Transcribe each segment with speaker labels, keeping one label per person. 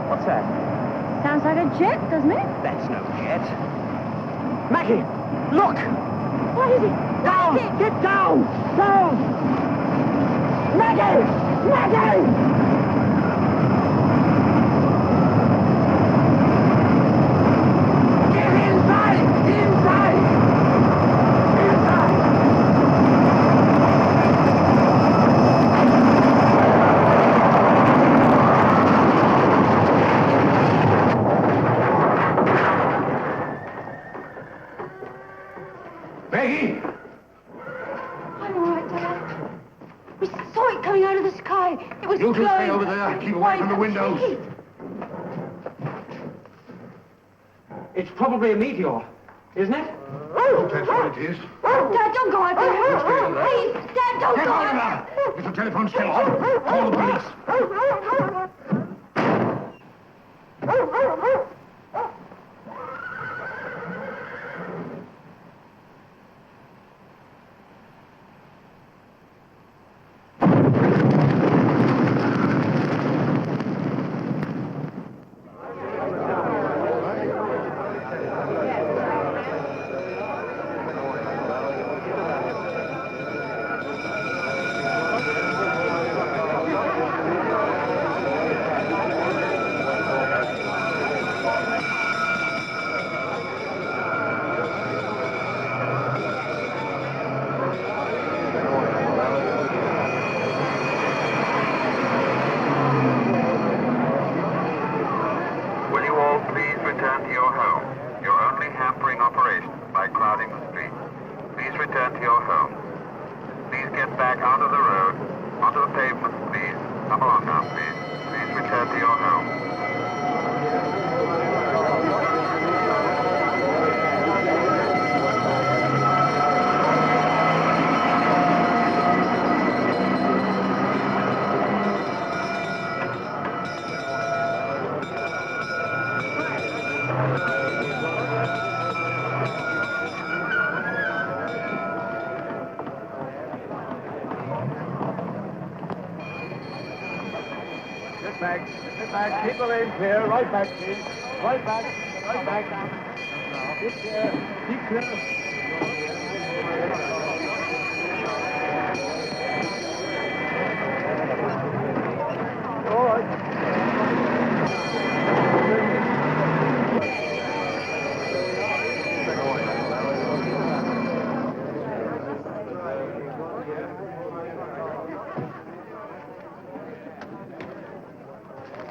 Speaker 1: What's that?
Speaker 2: Sounds like a jet, doesn't it?
Speaker 1: That's no jet. Maggie, look!
Speaker 2: What is it?
Speaker 1: Down!
Speaker 2: What is it?
Speaker 1: Get down! Down! Maggie! Maggie! Get inside! Inside! Inside! Maggie!
Speaker 2: I'm all right, Dad. We saw it coming out of the sky. It was
Speaker 3: You two
Speaker 2: glowing.
Speaker 3: stay over there. Keep away from the windows.
Speaker 1: It's probably a meteor, isn't it?
Speaker 3: That's what it is.
Speaker 2: Dad, don't go out there.
Speaker 3: stay on there.
Speaker 2: Please, Dad, don't
Speaker 3: Get
Speaker 2: go
Speaker 3: out of
Speaker 2: out
Speaker 3: there! If the telephone's still on, call the police.
Speaker 4: Will you all please return to your home? You're only hampering operations by crowding the streets. Please return to your home. Please get back out of the road, onto the pavement, please. Come along now, please. Please return to your home.
Speaker 1: Get back. Get back. Keep the lane clear. Right back, please. Right back. Right back. Keep clear. Keep clear. All right.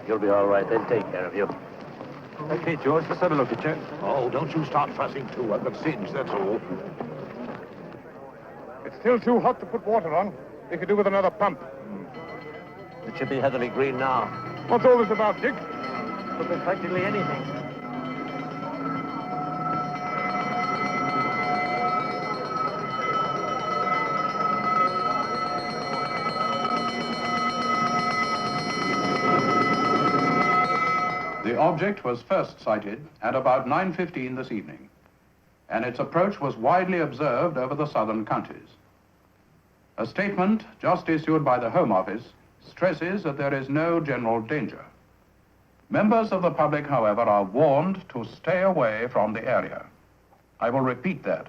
Speaker 5: You'll be all right. They'll take care of you.
Speaker 1: Okay, George, let's have a look at you.
Speaker 3: Oh, don't you start fussing too. I've got singed, that's all.
Speaker 6: It's still too hot to put water on. We could do with another pump.
Speaker 5: It should be heavily green now.
Speaker 6: What's all this about, Dick?
Speaker 1: Could be practically anything.
Speaker 7: The object was first sighted at about 9:15 this evening, and its approach was widely observed over the southern counties. A statement just issued by the Home Office stresses that there is no general danger. Members of the public, however, are warned to stay away from the area. I will repeat that.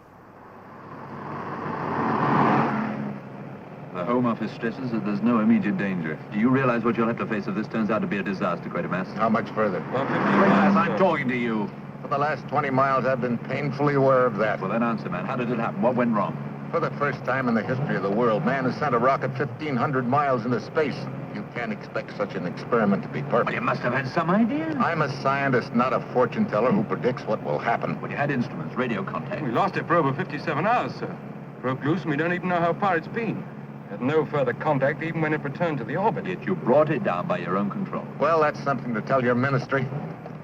Speaker 8: The Home Office stresses that there's no immediate danger. Do you realize what you'll have to face if this turns out to be a disaster, QUATERMASS?
Speaker 3: How much further?
Speaker 8: QUATERMASS, I'm talking to you.
Speaker 3: For the last 20 miles, I've been painfully aware of that.
Speaker 8: Well, then answer, man. How did it happen? What went wrong?
Speaker 3: For the first time in the history of the world, man has sent a rocket 1,500 miles into space. You can't expect such an experiment to be perfect.
Speaker 8: Well, you must have had some idea.
Speaker 3: I'm a scientist, not a fortune teller who predicts what will happen.
Speaker 8: Well, you had instruments, radio contact.
Speaker 6: We lost it for over 57 hours, sir. Broke loose and we don't even know how far it's been. Had no further contact even when it returned to the orbit.
Speaker 8: Yet you brought it down by your own control.
Speaker 3: Well, that's something to tell your ministry.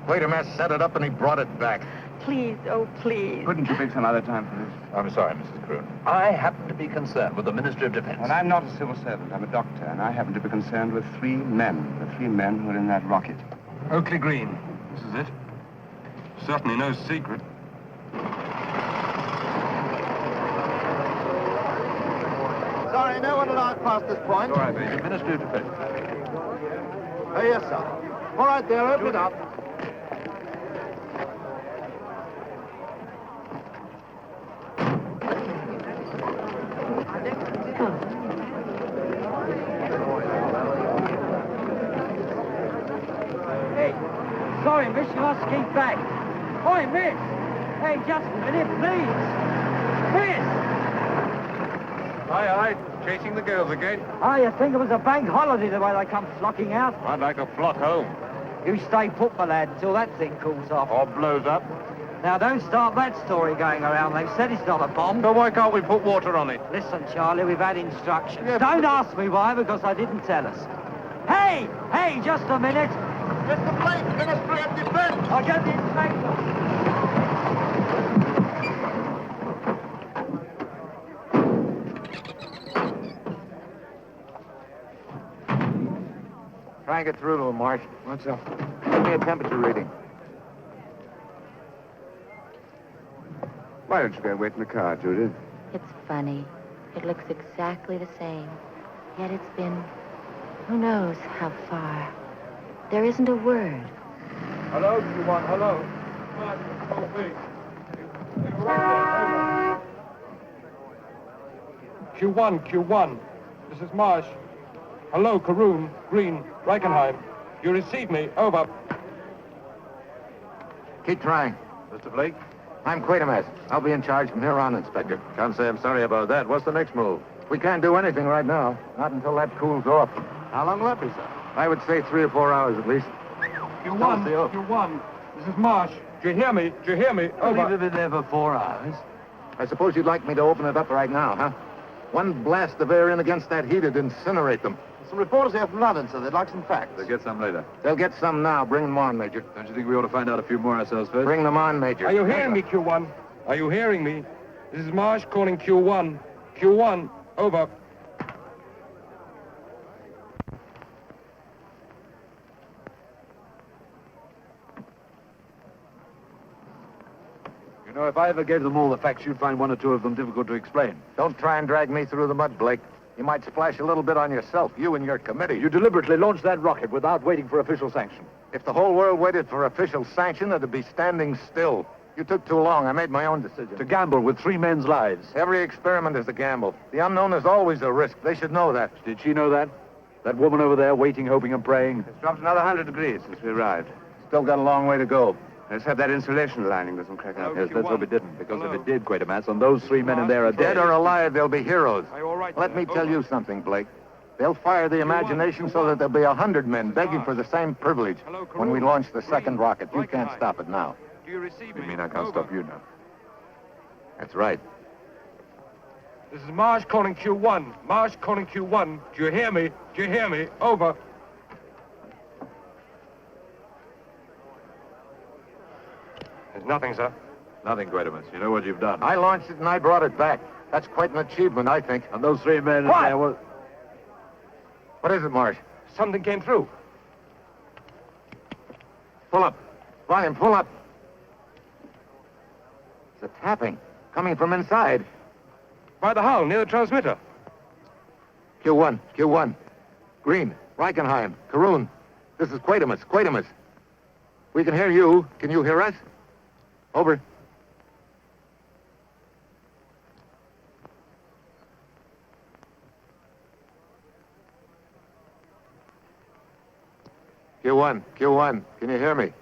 Speaker 3: QUATERMASS set it up and he brought it back.
Speaker 2: please, oh, please.
Speaker 1: Couldn't you fix another time for this?
Speaker 3: I'm sorry, Mrs. Carroon. I happen to be concerned with the Ministry of Defense.
Speaker 1: Well, I'm not a civil servant. I'm a doctor, and I happen to be concerned with the 3 men who are in that rocket.
Speaker 6: Oakley Green. This is it. Certainly no secret.
Speaker 3: Sorry, no one allowed past this point.
Speaker 8: All right, Major. Ministry of Defense.
Speaker 3: Oh, yes, sir. All right, there, open it up.
Speaker 9: Hey, sorry, miss, you must keep back. Oi, miss! Hey, just a minute, please. Miss!
Speaker 6: Aye, aye. Chasing the girls again.
Speaker 9: Oh, you think it was a bank holiday the way they come flocking out?
Speaker 6: I'd like to flock home.
Speaker 9: You stay put, my lad, until that thing cools off.
Speaker 6: Or blows up.
Speaker 9: Now, don't start that story going around. They've said it's not a bomb.
Speaker 6: So why can't we put water on it?
Speaker 9: Listen, Charlie, we've had instructions. Don't ask me why, because I didn't tell us. Hey! Hey, just a minute.
Speaker 3: Mr. Blake, Ministry of Defense.
Speaker 9: I'll get the inspector.
Speaker 3: Try and get through to him, Marsh. What's up? Give me a temperature reading.
Speaker 1: Why don't you go wait in the car, Judith?
Speaker 2: It's funny. It looks exactly the same. Yet it's been, who knows how far. There isn't a word.
Speaker 6: Hello, Q1, hello. Q1. This is Marsh. Hello, Carroon, Green, Reichenheim. You receive me. Over.
Speaker 3: Keep trying.
Speaker 8: Mr. Blake?
Speaker 3: I'm QUATERMASS. I'll be in charge from here on, Inspector.
Speaker 8: Can't say I'm sorry about that. What's the next move?
Speaker 3: We can't do anything right now. Not until that cools off.
Speaker 8: How long will that be, sir?
Speaker 3: I would say 3 or 4 hours at least.
Speaker 6: Q1. This is Marsh. Do you hear me? Over.
Speaker 8: You've been there for 4 hours.
Speaker 3: I suppose you'd like me to open it up right now, huh? One blast of air in against that heat would incinerate them.
Speaker 8: Some reporters here from London, sir. They'd like some facts. They'll get some later.
Speaker 3: They'll get some now. Bring them on, Major.
Speaker 8: Don't you think we ought to find out a few more ourselves first?
Speaker 3: Bring them on, Major.
Speaker 6: Are you hearing me, Q1? Are you hearing me? This is Marsh calling Q1. Q1, over.
Speaker 8: You know, if I ever gave them all the facts, you'd find 1 or 2 of them difficult to explain.
Speaker 3: Don't try and drag me through the mud, Blake. You might splash a little bit on yourself, you and your committee.
Speaker 8: You deliberately launched that rocket without waiting for official sanction.
Speaker 3: If the whole world waited for official sanction, it'd be standing still. You took too long. I made my own decision.
Speaker 8: To gamble with 3 men's lives.
Speaker 3: Every experiment is a gamble. The unknown is always a risk. They should know that.
Speaker 8: Did she know that? That woman over there, waiting, hoping, and praying?
Speaker 1: It's dropped another 100 degrees since we arrived.
Speaker 3: Still got a long way to go.
Speaker 1: Let's hope that insulation lining doesn't crack out.
Speaker 8: Yes, let's hope it didn't, because if it did, QUATERMASS, and those 3 men in there are
Speaker 3: Dead or alive, they'll be heroes.
Speaker 6: Are you all right
Speaker 3: Let
Speaker 6: there?
Speaker 3: me tell you something, Blake. They'll fire the imagination so that there'll be 100 men begging for the same privilege when we launch the second rocket. You can't stop it now.
Speaker 6: Do you receive me?
Speaker 8: You mean I can't stop you now?
Speaker 3: That's right.
Speaker 6: This is Marsh calling Q1. Do you hear me? Over. There's nothing, sir.
Speaker 8: Nothing, QUATERMASS. You know what you've done.
Speaker 3: I launched it and I brought it back. That's quite an achievement, I think.
Speaker 8: And those 3 men in
Speaker 3: What?
Speaker 8: there were...
Speaker 3: What is it, Marsh?
Speaker 6: Something came through.
Speaker 3: Pull up. Volume, pull up. It's a tapping coming from inside.
Speaker 6: By the hull, near the transmitter.
Speaker 3: Q1. Green, Reichenheim, Carroon. This is QUATERMASS. We can hear you. Can you hear us? Over. Q1. Can you hear me?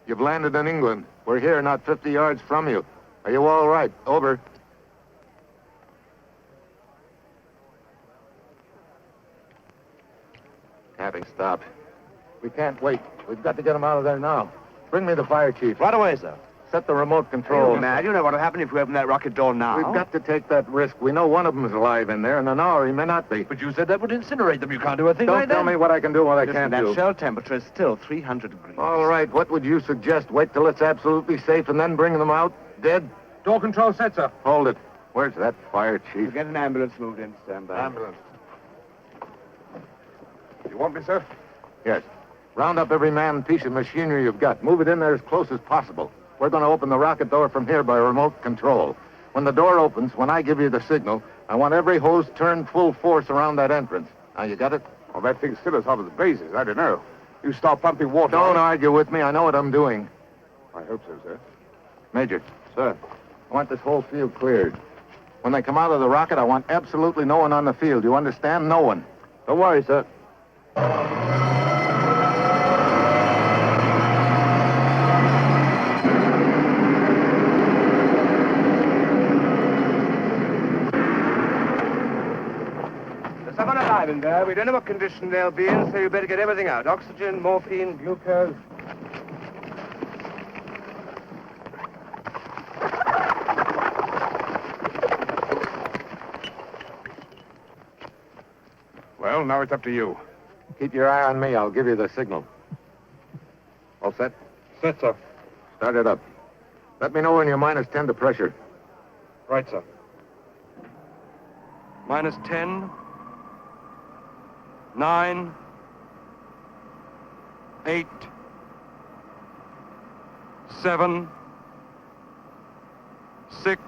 Speaker 3: You've landed in England. We're here, not 50 yards from you. Are you all right? Over. Tapping stopped. We can't wait. We've got to get them out of there now. Bring me the fire chief.
Speaker 8: Right away, sir.
Speaker 3: Set the remote control.
Speaker 1: You mad? You know what'll happen if we open that rocket door now.
Speaker 3: We've got to take that risk. We know one of them is alive in there, and an hour he may not be.
Speaker 8: But you said that would incinerate them. You can't do a thing
Speaker 3: Don't
Speaker 8: like that.
Speaker 3: tell me what I can do, what I can't
Speaker 1: that
Speaker 3: do.
Speaker 1: shell temperature is still 300 degrees.
Speaker 3: All right, what would you suggest? Wait till it's absolutely safe and then bring them out dead?
Speaker 6: Door control set, sir.
Speaker 3: Hold it. Where's that fire chief?
Speaker 1: Get an ambulance moved in. Stand by.
Speaker 3: Ambulance.
Speaker 6: You want me, sir?
Speaker 3: Yes. Round up every man and piece of machinery you've got. Move it in there as close as possible. We're going to open the rocket door from here by remote control. When the door opens, when I give you the signal, I want every hose turned full force around that entrance. Now, you got it?
Speaker 6: Well, that thing's still as hot as the blazes. I don't know. You start pumping water.
Speaker 3: Don't argue with me. I know what I'm doing.
Speaker 6: I hope so, sir.
Speaker 3: Major,
Speaker 6: Sir.
Speaker 3: I want this whole field cleared. When they come out of the rocket, I want absolutely no one on the field. You understand? No one.
Speaker 6: Don't worry, sir.
Speaker 1: There's someone alive in there. We don't know what condition they'll be in, so you better get everything out. Oxygen, morphine, glucose.
Speaker 6: Well, now it's up to you.
Speaker 3: Keep your eye on me. I'll give you the signal. All set?
Speaker 6: Set, sir.
Speaker 3: Start it up. Let me know when you're minus 10 to pressure.
Speaker 6: Right, sir. Minus 10. 9. 8. 7. 6.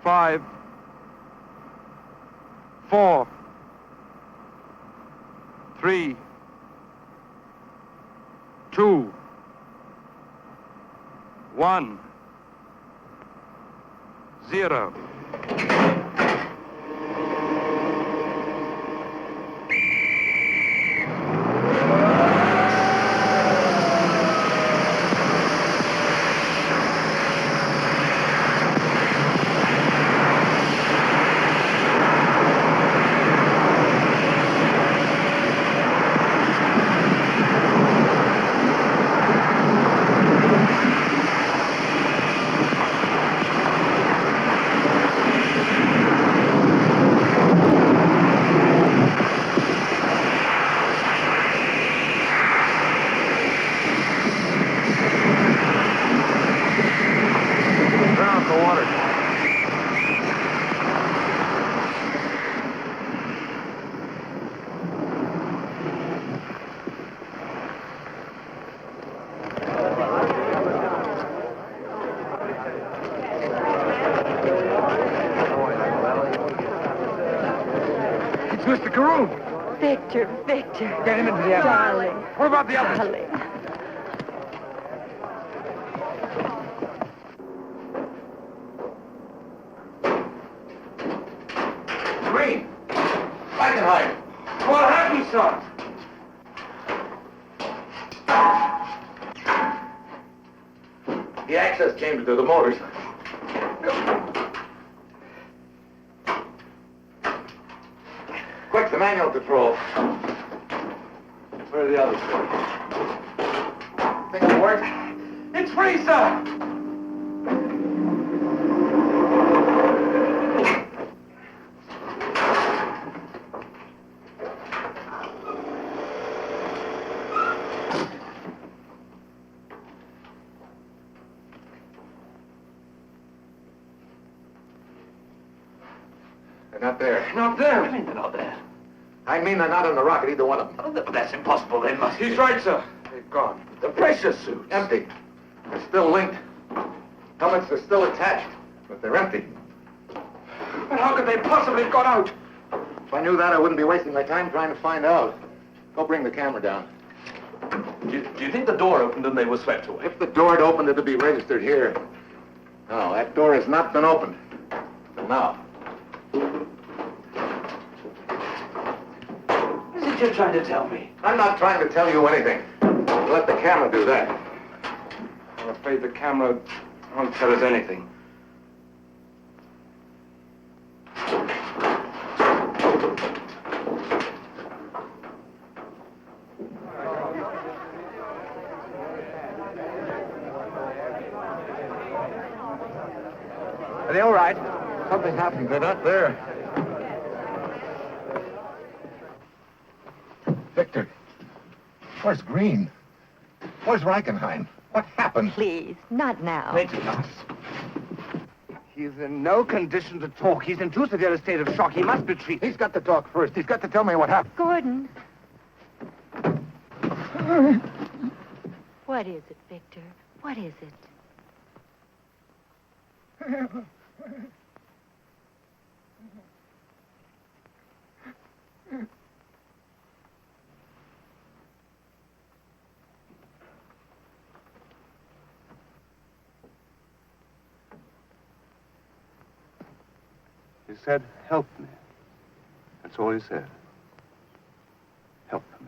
Speaker 6: 5. 4. 3. 2. 1. 0.
Speaker 3: Turn off the water.
Speaker 6: It's Mr. Carroon.
Speaker 2: Victor, Victor.
Speaker 1: Get him into the ambulance.
Speaker 2: Darling,
Speaker 6: What about the others?
Speaker 2: darling.
Speaker 3: Green! Frankenheim!
Speaker 6: What happened, son?
Speaker 3: The access chamber to the motors. Quick, the manual control. Where are the others? Think it'll work?
Speaker 6: It's free, sir.
Speaker 3: They're not there.
Speaker 6: Not there.
Speaker 5: I mean, they're not there.
Speaker 3: I mean they're not on the rocket, either one of them.
Speaker 5: Oh, but that's impossible. They must be.
Speaker 6: He's right, sir. They've gone.
Speaker 5: The pressure suits.
Speaker 3: Empty. They're still linked. Helmets are still attached, but they're empty.
Speaker 6: But how could they possibly have got out?
Speaker 3: If I knew that, I wouldn't be wasting my time trying to find out. Go bring the camera down.
Speaker 5: Do you think the door opened and they were swept away?
Speaker 3: If the door had opened, it'd be registered here. No, that door has not been opened. Till now.
Speaker 5: What is it you're trying to tell me?
Speaker 3: I'm not trying to tell you anything. Let the camera do that.
Speaker 6: I'm afraid the camera won't tell us anything.
Speaker 1: Are they all right?
Speaker 3: Something happened. They're not there. Victor, where's Green? Where's Reichenheim? What happened?
Speaker 2: Please, not now.
Speaker 1: He's in no condition to talk. He's in too severe a state of shock. He must be treated.
Speaker 3: He's got to talk first. He's got to tell me what happened.
Speaker 2: Gordon. What is it, Victor? What is it?
Speaker 1: He said, help me. That's all he said. Help me.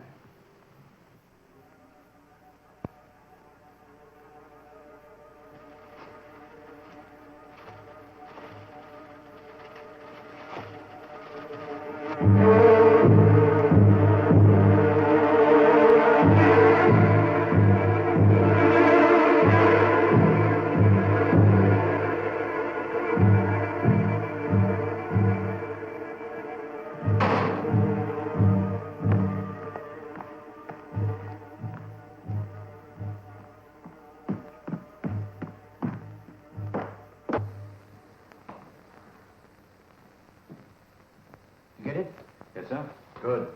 Speaker 5: Get it?
Speaker 8: Yes, sir.
Speaker 5: Good.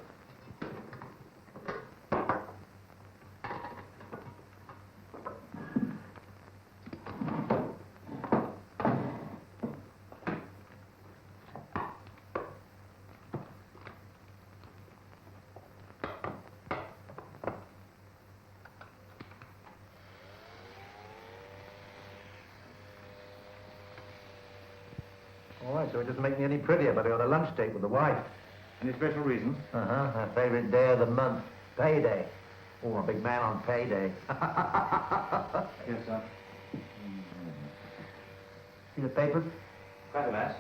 Speaker 5: All right, so it doesn't make me any prettier, but I got a lunch date with the wife.
Speaker 8: Any special reason?
Speaker 5: Uh-huh, her favorite day of the month, payday. Oh, I'm a big man on payday.
Speaker 8: Yes, sir.
Speaker 5: See the papers?
Speaker 8: QUATERMASS.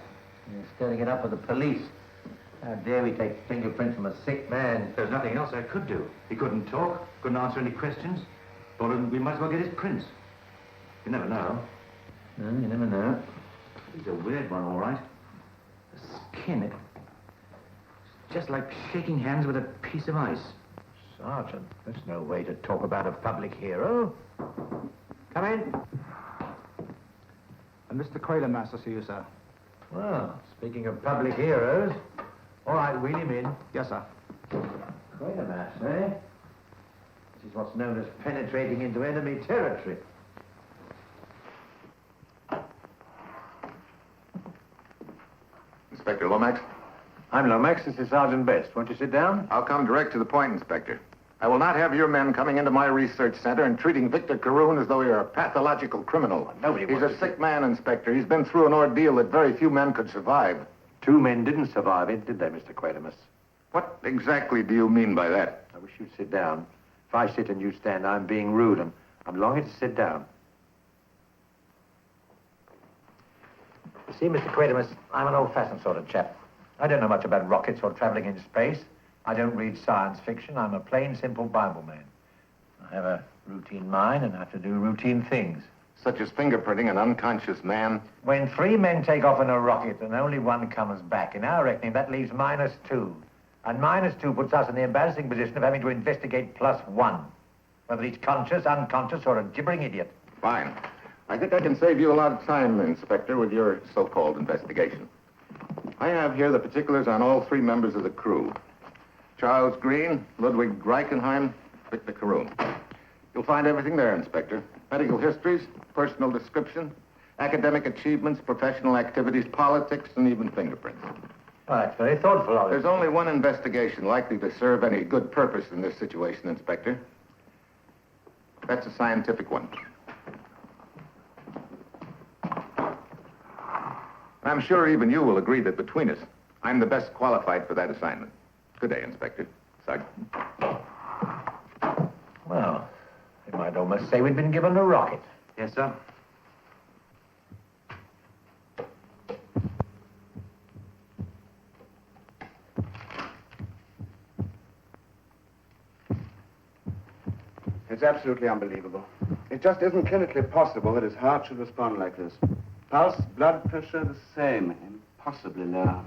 Speaker 5: You're stirring it up with the police. How dare we take fingerprints from a sick man?
Speaker 8: There's nothing else I could do. He couldn't talk, couldn't answer any questions. Thought we might as well get his prints. You never know.
Speaker 5: No, you never know.
Speaker 8: He's a weird one, all right. The skin, it's just like shaking hands with a piece of ice.
Speaker 5: Sergeant, that's no way to talk about a public hero. Come in.
Speaker 1: Mr. QUATERMASS to see you, sir.
Speaker 5: Well, speaking of public heroes, all right, wheel him in.
Speaker 1: Yes, sir.
Speaker 5: QUATERMASS, eh? This is what's known as penetrating into enemy territory.
Speaker 3: Inspector Lomax?
Speaker 5: I'm Lomax. This is Sergeant Best. Won't you sit down?
Speaker 3: I'll come direct to the point, Inspector. I will not have your men coming into my research center and treating Victor Carroon as though he were a pathological criminal.
Speaker 5: Nobody
Speaker 3: He's
Speaker 5: wants
Speaker 3: a sick man, Inspector. He's been through an ordeal that very few men could survive.
Speaker 5: 2 men didn't survive it, did they, Mr. QUATERMASS?
Speaker 3: What exactly do you mean by that?
Speaker 5: I wish you'd sit down. If I sit and you stand, I'm being rude. I'm longing to sit down. You see, Mr. QUATERMASS, I'm an old-fashioned sort of chap. I don't know much about rockets or traveling in space. I don't read science fiction. I'm a plain, simple Bible man. I have a routine mind and have to do routine things.
Speaker 3: Such as fingerprinting an unconscious man?
Speaker 5: When 3 men take off in a rocket and only 1 comes back, in our reckoning, that leaves -2. And -2 puts us in the embarrassing position of having to investigate +1. Whether he's conscious, unconscious, or a gibbering idiot.
Speaker 3: Fine. I think I can save you a lot of time, Inspector, with your so-called investigation. I have here the particulars on all 3 members of the crew. Charles Green, Ludwig Reichenheim, Victor Carroon. You'll find everything there, Inspector. Medical histories, personal description, academic achievements, professional activities, politics, and even fingerprints.
Speaker 5: Well, that's very thoughtful of you.
Speaker 3: There's only one investigation likely to serve any good purpose in this situation, Inspector. That's a scientific one. I'm sure even you will agree that between us, I'm the best qualified for that assignment. Good day, Inspector. Sergeant.
Speaker 5: Well, you might almost say we'd been given a rocket.
Speaker 8: Yes, sir.
Speaker 1: It's absolutely unbelievable. It just isn't clinically possible that his heart should respond like this. Pulse, blood pressure, the same. Impossibly low.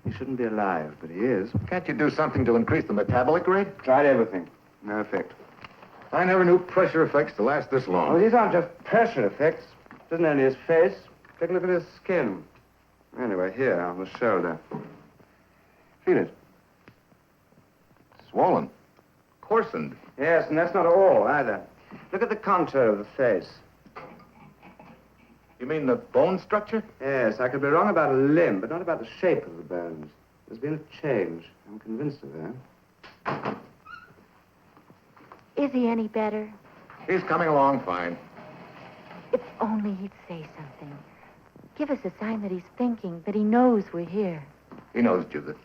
Speaker 1: He shouldn't be alive, but he is.
Speaker 3: Can't you do something to increase the metabolic rate?
Speaker 1: Tried everything. No effect.
Speaker 3: I never knew pressure effects to last this long.
Speaker 1: Oh, these aren't just pressure effects. It isn't only his face. Take a look at his skin. Anyway, here, on the shoulder. Feel it.
Speaker 3: Swollen. Coarsened.
Speaker 1: Yes, and that's not all, either. Look at the contour of the face.
Speaker 3: You mean the bone structure?
Speaker 1: Yes, I could be wrong about a limb, but not about the shape of the bones. There's been a change. I'm convinced of that.
Speaker 2: Is he any better?
Speaker 3: He's coming along fine.
Speaker 2: If only he'd say something. Give us a sign that he's thinking, that he knows we're here.
Speaker 3: He knows, Judith.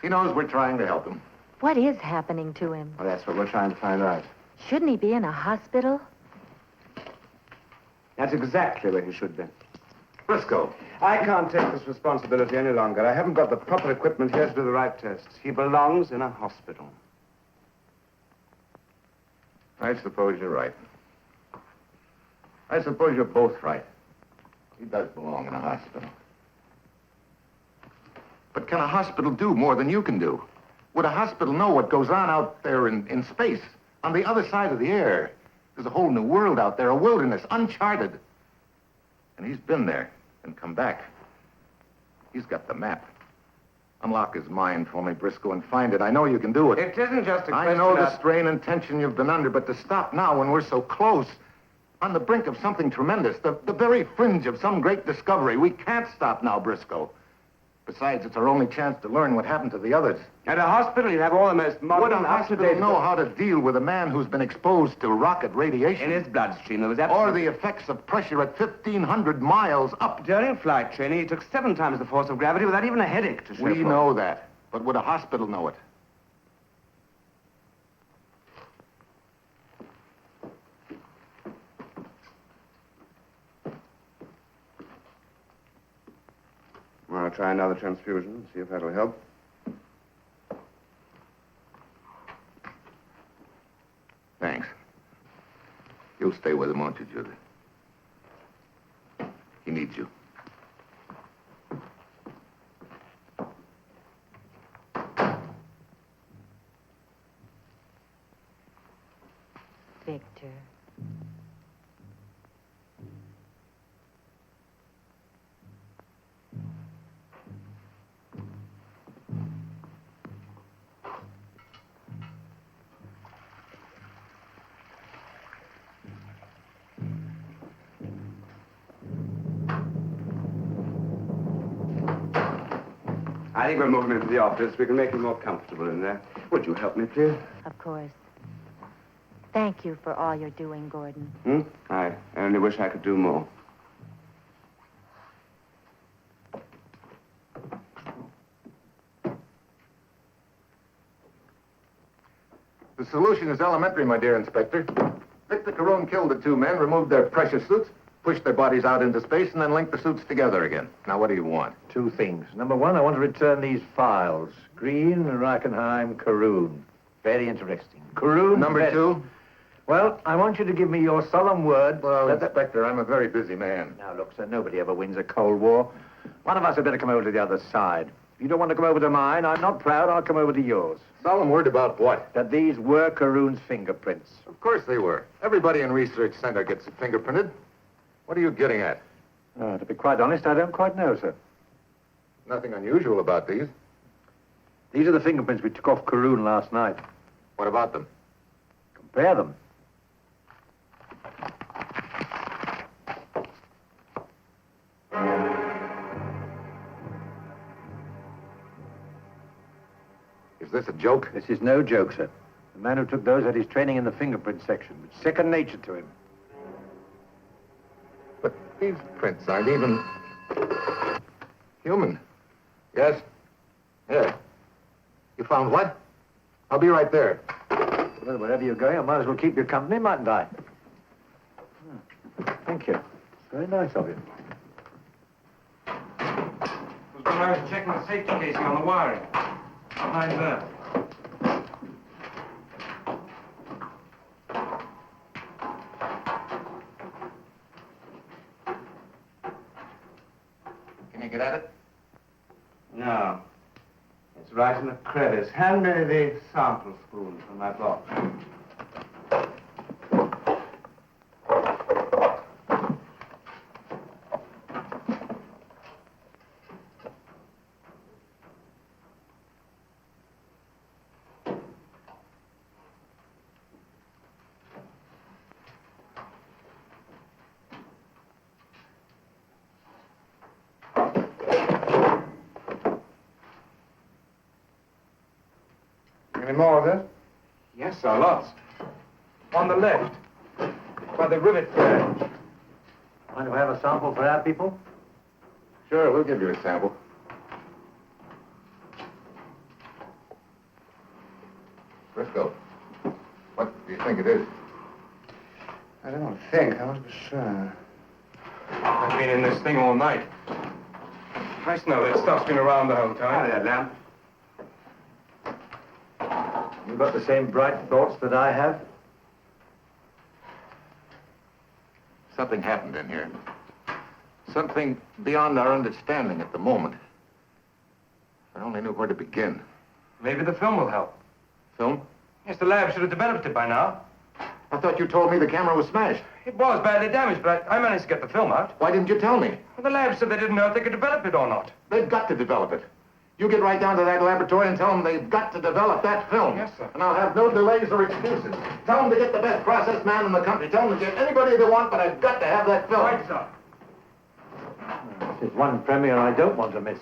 Speaker 3: He knows we're trying to help him.
Speaker 2: What is happening to him?
Speaker 1: Well, that's what we're trying to find out.
Speaker 2: Shouldn't he be in a hospital?
Speaker 1: That's exactly where he should be.
Speaker 3: Briscoe.
Speaker 1: I can't take this responsibility any longer. I haven't got the proper equipment here to do the right tests. He belongs in a hospital.
Speaker 3: I suppose you're right. I suppose you're both right. He does belong in a hospital. But can a hospital do more than you can do? Would a hospital know what goes on out there in space, on the other side of the air? There's a whole new world out there, a wilderness, uncharted. And he's been there and come back. He's got the map. Unlock his mind for me, Briscoe, and find it. I know you can do it.
Speaker 1: It isn't just a question
Speaker 3: I know the
Speaker 1: of...
Speaker 3: strain and tension you've been under, but to stop now when we're so close, on the brink of something tremendous, the very fringe of some great discovery, we can't stop now, Briscoe. Besides, it's our only chance to learn what happened to the others.
Speaker 1: At a hospital, you have all the most modern,
Speaker 3: Would a hospital
Speaker 1: up-to-date...
Speaker 3: know how to deal with a man who's been exposed to rocket radiation?
Speaker 1: In his bloodstream, there was
Speaker 3: Or
Speaker 1: absolutely...
Speaker 3: the effects of pressure at 1,500 miles up.
Speaker 1: During flight training, he took 7 times the force of gravity without even a headache to show
Speaker 3: We
Speaker 1: for it.
Speaker 3: know that. But would a hospital know it?
Speaker 1: Well, I'll try another transfusion, see if that'll help.
Speaker 3: Thanks. You'll stay with him, won't you, Judith? He needs you.
Speaker 2: Victor.
Speaker 1: I think we'll move him into the office. We can make him more comfortable in there. Would you help me, please?
Speaker 2: Of course. Thank you for all you're doing, Gordon.
Speaker 1: I only wish I could do more.
Speaker 3: The solution is elementary, my dear Inspector. Victor Carroon killed the 2 men, removed their pressure suits, pushed their bodies out into space, and then linked the suits together again. Now, what do you want?
Speaker 5: 2 things. Number 1, I want to return these files. Green, Reichenheim, Carroon. Very interesting. Carroon...
Speaker 3: Number 2?
Speaker 5: Well, I want you to give me your solemn word...
Speaker 3: Well,
Speaker 5: that
Speaker 3: Inspector, I'm a very busy man.
Speaker 5: Now, look, sir, nobody ever wins a Cold War. One of us had better come over to the other side. If you don't want to come over to mine, I'm not proud, I'll come over to yours.
Speaker 3: Solemn word about what?
Speaker 5: That these were Carroon's fingerprints.
Speaker 3: Of course they were. Everybody in Research Center gets fingerprinted. What are you getting at?
Speaker 5: To be quite honest, I don't quite know, sir.
Speaker 3: Nothing unusual about these.
Speaker 5: These are the fingerprints we took off Carroon last night.
Speaker 3: What about them?
Speaker 5: Compare them.
Speaker 3: Is this a joke?
Speaker 5: This is no joke, sir. The man who took those had his training in the fingerprint section. It's second nature to him.
Speaker 3: But these prints aren't even... human. Yes? Yes. You found what? I'll be right there.
Speaker 5: Well, wherever you're going, I might as well keep your company, mightn't I? Thank you. Very nice of you.
Speaker 6: Was when I was checking the safety casing on the wiring. Behind there.
Speaker 3: Can't get at it?
Speaker 1: No. It's right in the crevice. Hand me the sample spoon from my box.
Speaker 3: Any more of this?
Speaker 6: Yes, sir, lots. On the left, by the rivet thread.
Speaker 5: Mind if I have a sample for our people?
Speaker 3: Sure, we'll give you a sample. Briscoe, what do you think it is?
Speaker 1: I don't want to think. I want to be sure.
Speaker 6: I've been in this thing all night. I know that stuff's been around the whole time.
Speaker 1: That lamp.
Speaker 5: You got the same bright thoughts that I have?
Speaker 3: Something happened in here. Something beyond our understanding at the moment. If I only knew where to begin.
Speaker 6: Maybe the film will help.
Speaker 3: Film?
Speaker 6: Yes, the lab should have developed it by now.
Speaker 3: I thought you told me the camera was smashed.
Speaker 6: It was badly damaged, but I managed to get the film out.
Speaker 3: Why didn't you tell me?
Speaker 6: Well, the lab said they didn't know if they could develop it or not.
Speaker 3: They've got to develop it. You get right down to that laboratory and tell them they've got to develop that film.
Speaker 6: Yes, sir.
Speaker 3: And I'll have no delays or excuses. Tell them to get the best process man in the country. Tell them to get anybody they want, but I've got to have that film.
Speaker 6: Right, sir.
Speaker 5: This is one premiere I don't want to miss.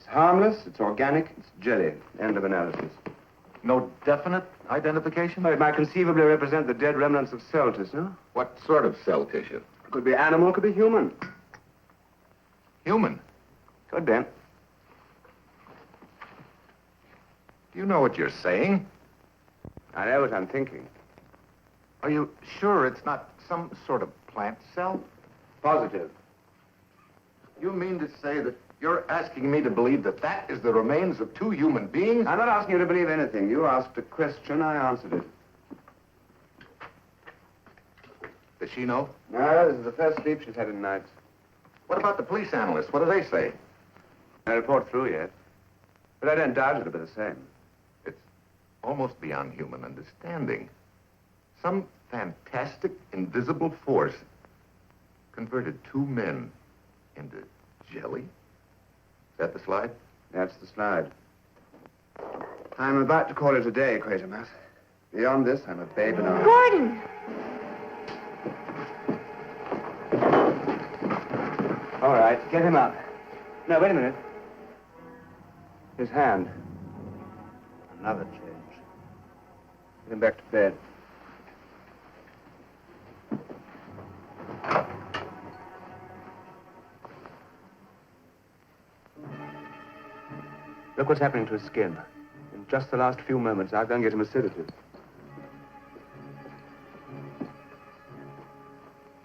Speaker 1: Harmless, it's organic, it's jelly. End of analysis.
Speaker 3: No definite identification?
Speaker 1: Oh, it might conceivably represent the dead remnants of cell tissue.
Speaker 3: What sort of cell tissue?
Speaker 1: Could be animal, could be human.
Speaker 3: Human?
Speaker 1: Could be.
Speaker 3: Do you know what you're saying?
Speaker 1: I know what I'm thinking.
Speaker 3: Are you sure it's not some sort of plant cell?
Speaker 1: Positive.
Speaker 3: You mean to say that you're asking me to believe that that is the remains of two human beings?
Speaker 1: I'm not asking you to believe anything. You asked a question, I answered it.
Speaker 3: Does she know?
Speaker 1: No, this is the first sleep she's had in nights.
Speaker 3: What about the police analysts? What do they say?
Speaker 1: No report through yet. But I don't doubt it'll be the same.
Speaker 3: It's almost beyond human understanding. Some fantastic, invisible force converted two men into jelly? Is that the slide?
Speaker 1: That's the slide. I'm about to call it a day, QUATERMASS. Beyond this, I'm a babe in arms.
Speaker 2: Gordon!
Speaker 1: All right, get him up. No, wait a minute. His hand. Another change. Get him back to bed. Look what's happening to his skin. In just the last few moments, I'll go and get him a sedative.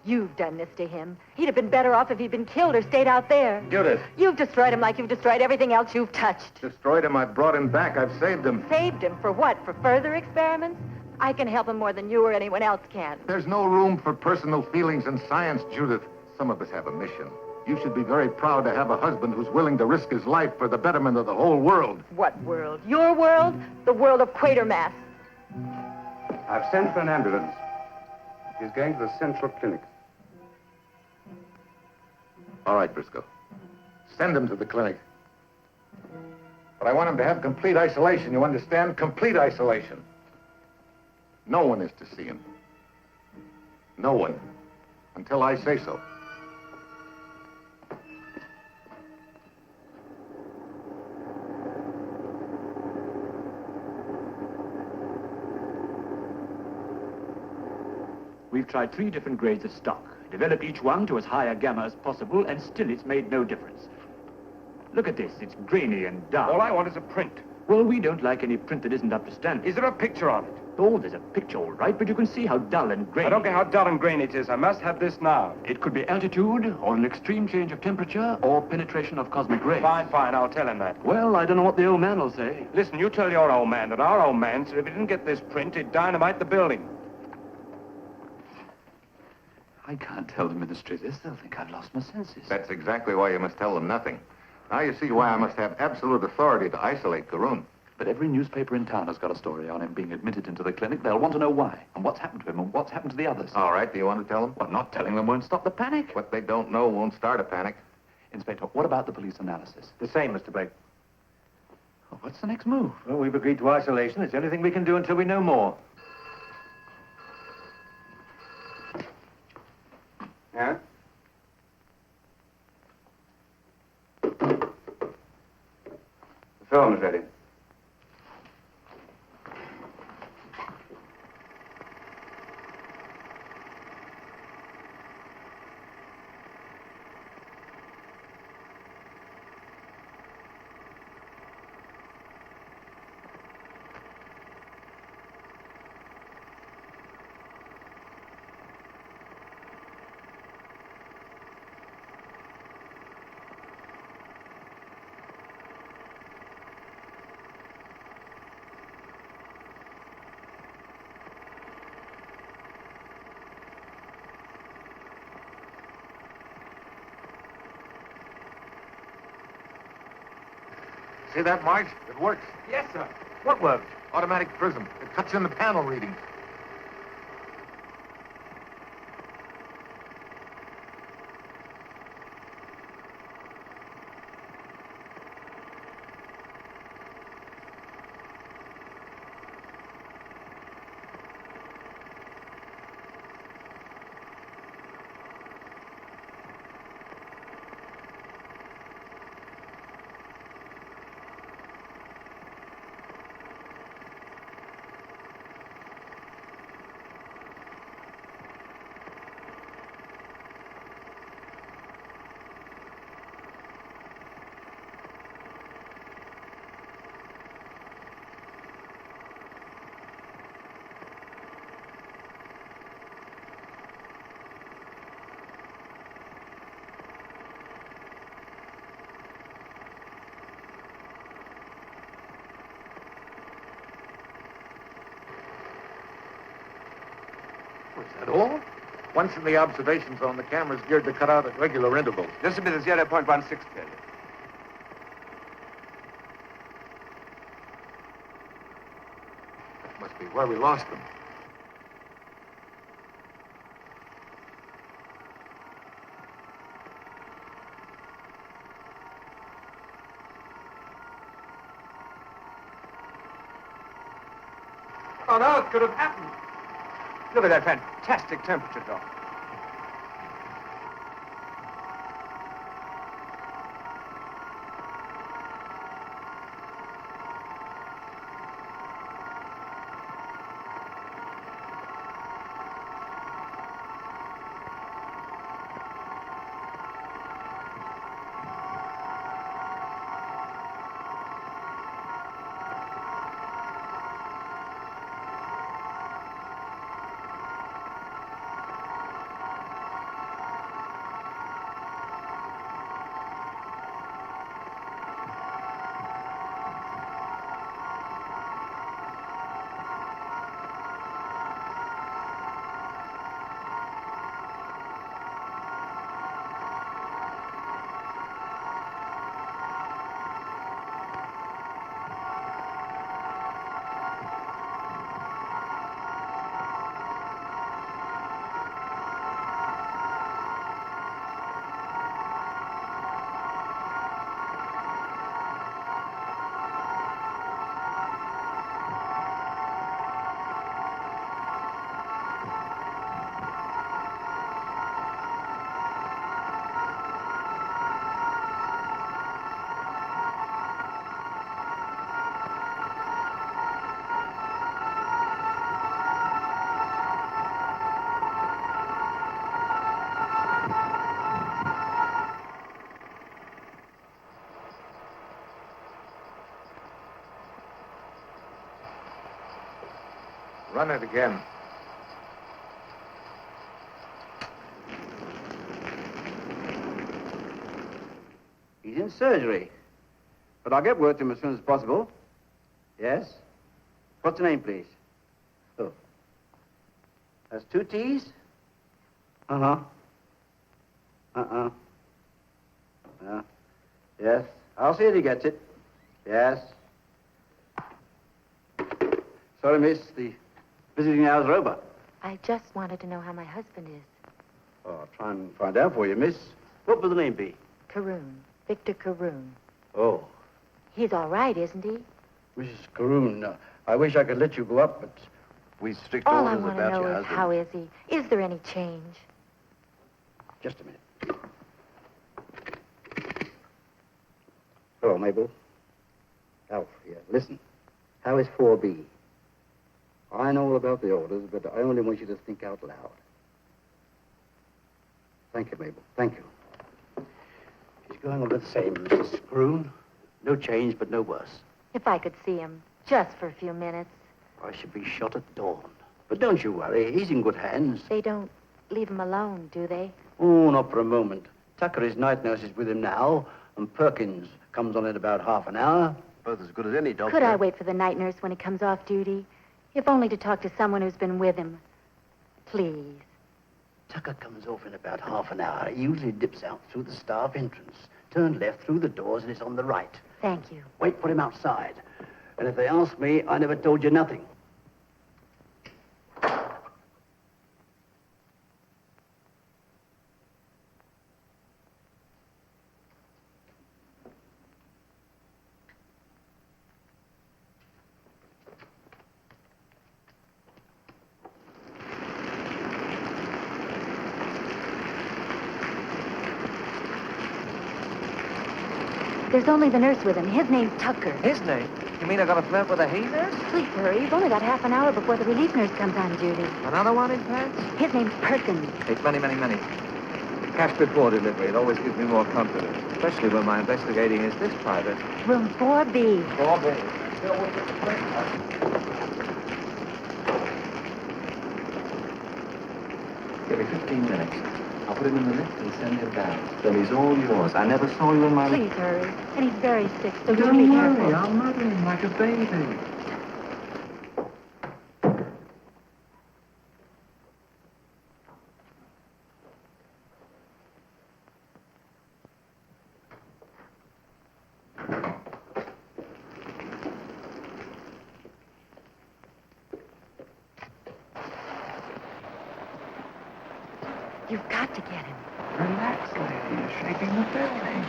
Speaker 2: You've done this to him. He'd have been better off if he'd been killed or stayed out there.
Speaker 3: Judith.
Speaker 2: You've destroyed him like you've destroyed everything else you've touched.
Speaker 3: Destroyed him, I brought him back. I've saved him.
Speaker 2: Saved him for what? For further experiments? I can help him more than you or anyone else can.
Speaker 3: There's no room for personal feelings in science, Judith. Some of us have a mission. You should be very proud to have a husband who's willing to risk his life for the betterment of the whole world.
Speaker 10: What world? Your world? The world of QUATERMASS.
Speaker 11: I've sent for an ambulance. He's going to the Central Clinic.
Speaker 3: All right, Briscoe. Send him to the clinic. But I want him to have complete isolation, you understand? Complete isolation. No one is to see him. No one. Until I say so.
Speaker 8: We've tried 3 different grades of stock, developed each one to as high a gamma as possible, and still it's made no difference. Look at this, it's grainy and dark.
Speaker 6: All I want is a print.
Speaker 8: Well, we don't like any print that isn't up to standard.
Speaker 6: Is there a picture on it?
Speaker 8: Oh, there's a picture, all right, but you can see how dull and grainy.
Speaker 6: I don't care how dull and grainy it is. I must have this now.
Speaker 8: It could be altitude, or an extreme change of temperature, or penetration of cosmic rays.
Speaker 6: Fine, fine, I'll tell him that.
Speaker 8: Well, I don't know what the old man will say.
Speaker 6: Listen, you tell your old man that our old man said if he didn't get this print, he'd dynamite the building.
Speaker 12: I can't tell the ministry this. They'll think I've lost my senses.
Speaker 3: That's exactly why you must tell them nothing. Now you see why I must have absolute authority to isolate Carroon.
Speaker 12: But every newspaper in town has got a story on him being admitted into the clinic. They'll want to know why, and what's happened to him, and what's happened to the others.
Speaker 3: All right, do you want to tell them?
Speaker 12: Well, not telling them won't stop the panic.
Speaker 3: What they don't know won't start a panic.
Speaker 12: Inspector, what about the police analysis?
Speaker 5: The same, Mr. Blake.
Speaker 12: Oh, what's the next move?
Speaker 5: Well, we've agreed to isolation. It's the only thing we can do until we know more.
Speaker 11: Yeah? The film is ready.
Speaker 3: See that, Marge? It works.
Speaker 5: Yes, sir. What worked?
Speaker 3: Automatic prism. It cuts in the panel readings. Was that all? Once in the observation zone, the camera's geared to cut out at regular intervals.
Speaker 11: This will be the 0.16 period.
Speaker 3: That must be where we lost them.
Speaker 6: What on earth could have happened? Look at that fantastic temperature drop.
Speaker 3: Run it again.
Speaker 11: He's in surgery. But I'll get word to him as soon as possible. Yes? What's the name, please? Oh. That's 2 T's? Uh-huh. Uh-uh. Yeah. Yes. I'll see if he gets it. Yes. Sorry, miss. The visiting hours are over.
Speaker 2: I just wanted to know how my husband is.
Speaker 11: Oh, I'll try and find out for you, miss. What will the name be?
Speaker 2: Carroon. Victor Carroon.
Speaker 11: Oh.
Speaker 2: He's all right, isn't he?
Speaker 11: Mrs. Carroon, I wish I could let you go up, but we strict
Speaker 2: All I
Speaker 11: orders
Speaker 2: want to
Speaker 11: about
Speaker 2: know
Speaker 11: your
Speaker 2: is
Speaker 11: husband.
Speaker 2: how is he? Is there any change?
Speaker 11: Just a minute. Hello, Mabel. Alf here. Listen. How is 4B? I know all about the orders, but I only want you to think out loud. Thank you, Mabel. Thank you. He's going on the same, Mrs. Carroon. No change, but no worse.
Speaker 2: If I could see him, just for a few minutes.
Speaker 11: I should be shot at dawn. But don't you worry. He's in good hands.
Speaker 2: They don't leave him alone, do they?
Speaker 11: Oh, not for a moment. Tucker, his night nurse, is with him now, and Perkins comes on in about half an hour. Both as good as any doctor.
Speaker 2: Could I wait for the night nurse when he comes off duty? If only to talk to someone who's been with him. Please.
Speaker 11: Tucker comes off in about half an hour. He usually dips out through the staff entrance. Turn left through the doors, and it's on the right.
Speaker 2: Thank you.
Speaker 11: Wait for him outside. And if they ask me, I never told you nothing.
Speaker 2: There's only the nurse with him. His name's Tucker.
Speaker 5: His name? You mean I got a flirt with a he nurse?
Speaker 2: Please hurry. You've only got half an hour before the relief nurse comes on duty.
Speaker 5: Another one in pants?
Speaker 2: His name's Perkins.
Speaker 5: It's money. Cash before delivery. It always gives me more confidence, especially when my investigating is this private.
Speaker 2: Room 4B.
Speaker 5: 4B. Give me 15 minutes. I'll put him in the lift and send him down. Then he's all yours. I never saw you in my life.
Speaker 2: Please hurry. And he's very sick, so do
Speaker 5: Don't
Speaker 2: be
Speaker 5: worry.
Speaker 2: careful.
Speaker 5: I'll mother him like a baby.
Speaker 2: You've got to get him.
Speaker 5: Relax, lady. You're shaking the building.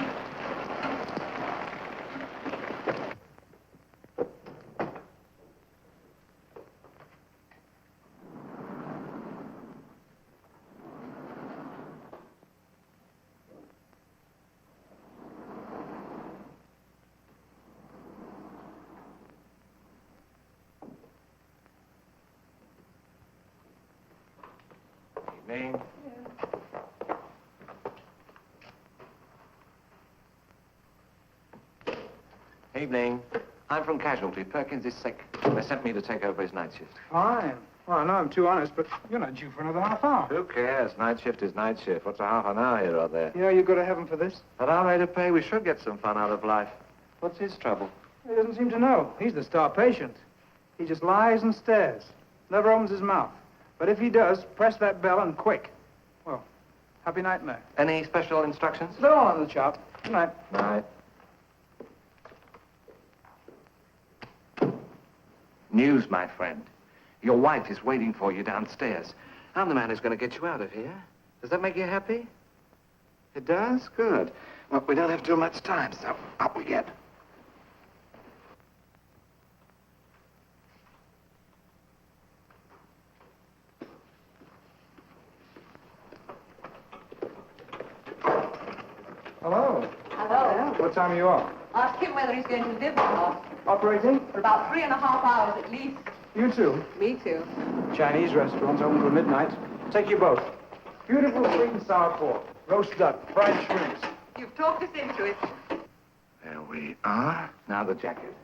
Speaker 5: Evening. Evening. I'm from Casualty. Perkins is sick. They sent me to take over his night shift.
Speaker 6: Fine. Well, I know I'm too honest, but you're not due for another half hour.
Speaker 5: Who cares? Night shift is night shift. What's a half an hour here or there?
Speaker 6: Yeah, you go to heaven for this?
Speaker 5: At our rate of pay, we should get some fun out of life. What's his trouble?
Speaker 6: He doesn't seem to know. He's the star patient. He just lies and stares. Never opens his mouth. But if he does, press that bell and quick. Well, happy nightmare.
Speaker 5: Any special instructions?
Speaker 6: Go on, the chop. Good night.
Speaker 5: Night. News, my friend. Your wife is waiting for you downstairs. I'm the man who's going to get you out of here. Does that make you happy? It does? Good. Well, we don't have too much time, so up we get.
Speaker 6: Hello.
Speaker 10: Hello.
Speaker 6: What time are you off?
Speaker 10: Ask him whether he's going to live or not.
Speaker 6: Operating?
Speaker 10: For about 3.5 hours at least.
Speaker 6: You too.
Speaker 10: Me too.
Speaker 6: Chinese restaurants open till midnight. Take you both. Beautiful sweet and sour pork, roast duck, fried shrimps.
Speaker 10: You've talked us into it.
Speaker 5: There we are. Now the jacket.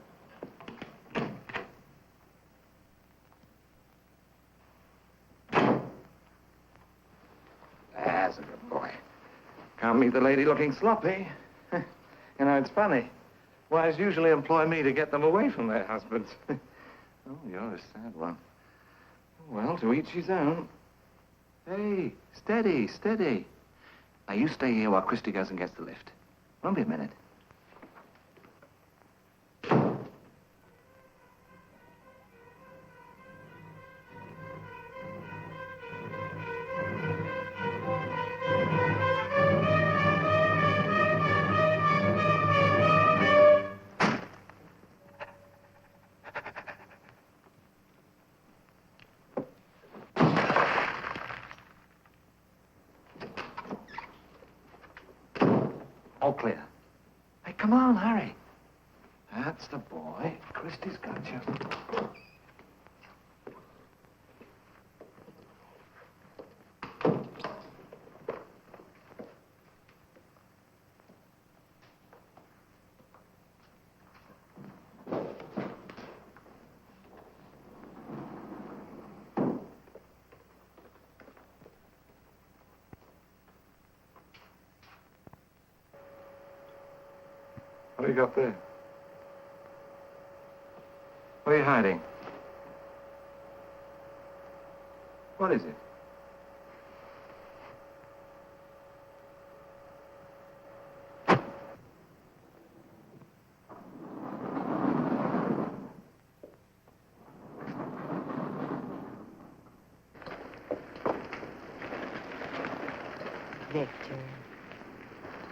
Speaker 3: can't meet the lady looking sloppy. You know, it's funny. Wives usually employ me to get them away from their husbands. Oh, you're a sad one. Well, to each his own. Hey, steady, steady. Now, you stay here while Christy goes and gets the lift. Won't be a minute. All clear. Hey, come on, hurry. That's the boy. Christy's got you. What do you got there? What are you hiding? What is it?
Speaker 2: Victor.